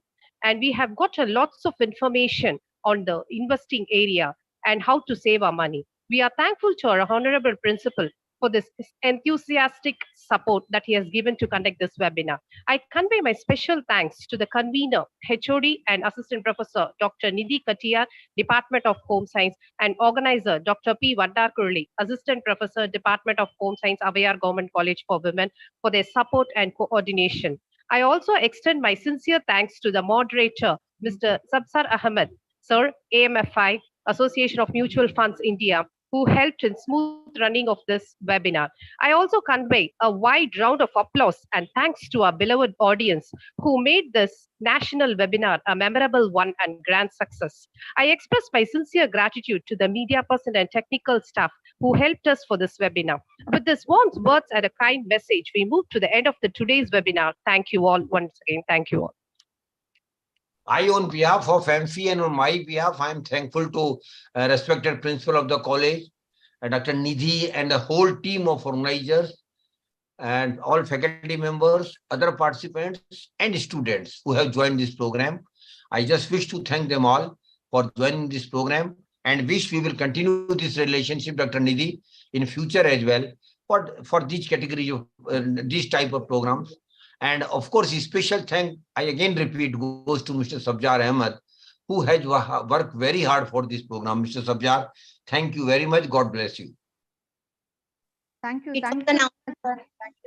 And we have got a lots of information on the investing area and how to save our money. We are thankful to our honorable principal for this enthusiastic support that he has given to conduct this webinar. I convey my special thanks to the convener, HOD and Assistant Professor, Dr. Nidhi Katiyar, Department of Home Science, and organizer, Dr. P. Vandarkurli, Assistant Professor, Department of Home Science, Avvaiyar Government College for Women, for their support and coordination. I also extend my sincere thanks to the moderator, Mr. Sabsar Ahmed, Sir, AMFI, Association of Mutual Funds India, who helped in smooth running of this webinar. I also convey a wide round of applause and thanks to our beloved audience who made this national webinar a memorable one and grand success. I express my sincere gratitude to the media person and technical staff who helped us for this webinar. With this warm words and a kind message, we move to the end of today's webinar. Thank you all once again. Thank you all. I, on behalf of AMFI and on my behalf, I am thankful to respected principal of the college, Dr. Nidhi, and the whole team of organizers, and all faculty members, other participants, and students who have joined this program. I just wish to thank them all for joining this program, and wish we will continue this relationship, Dr. Nidhi, in future as well for these categories of these type of programs. And of course, a special thank, I again repeat, goes to Mr. Sabjar Ahmed, who has worked very hard for this program. Mr. Sabjar, thank you very much. God bless you. Thank you. Before Thank the you. now- Thank you.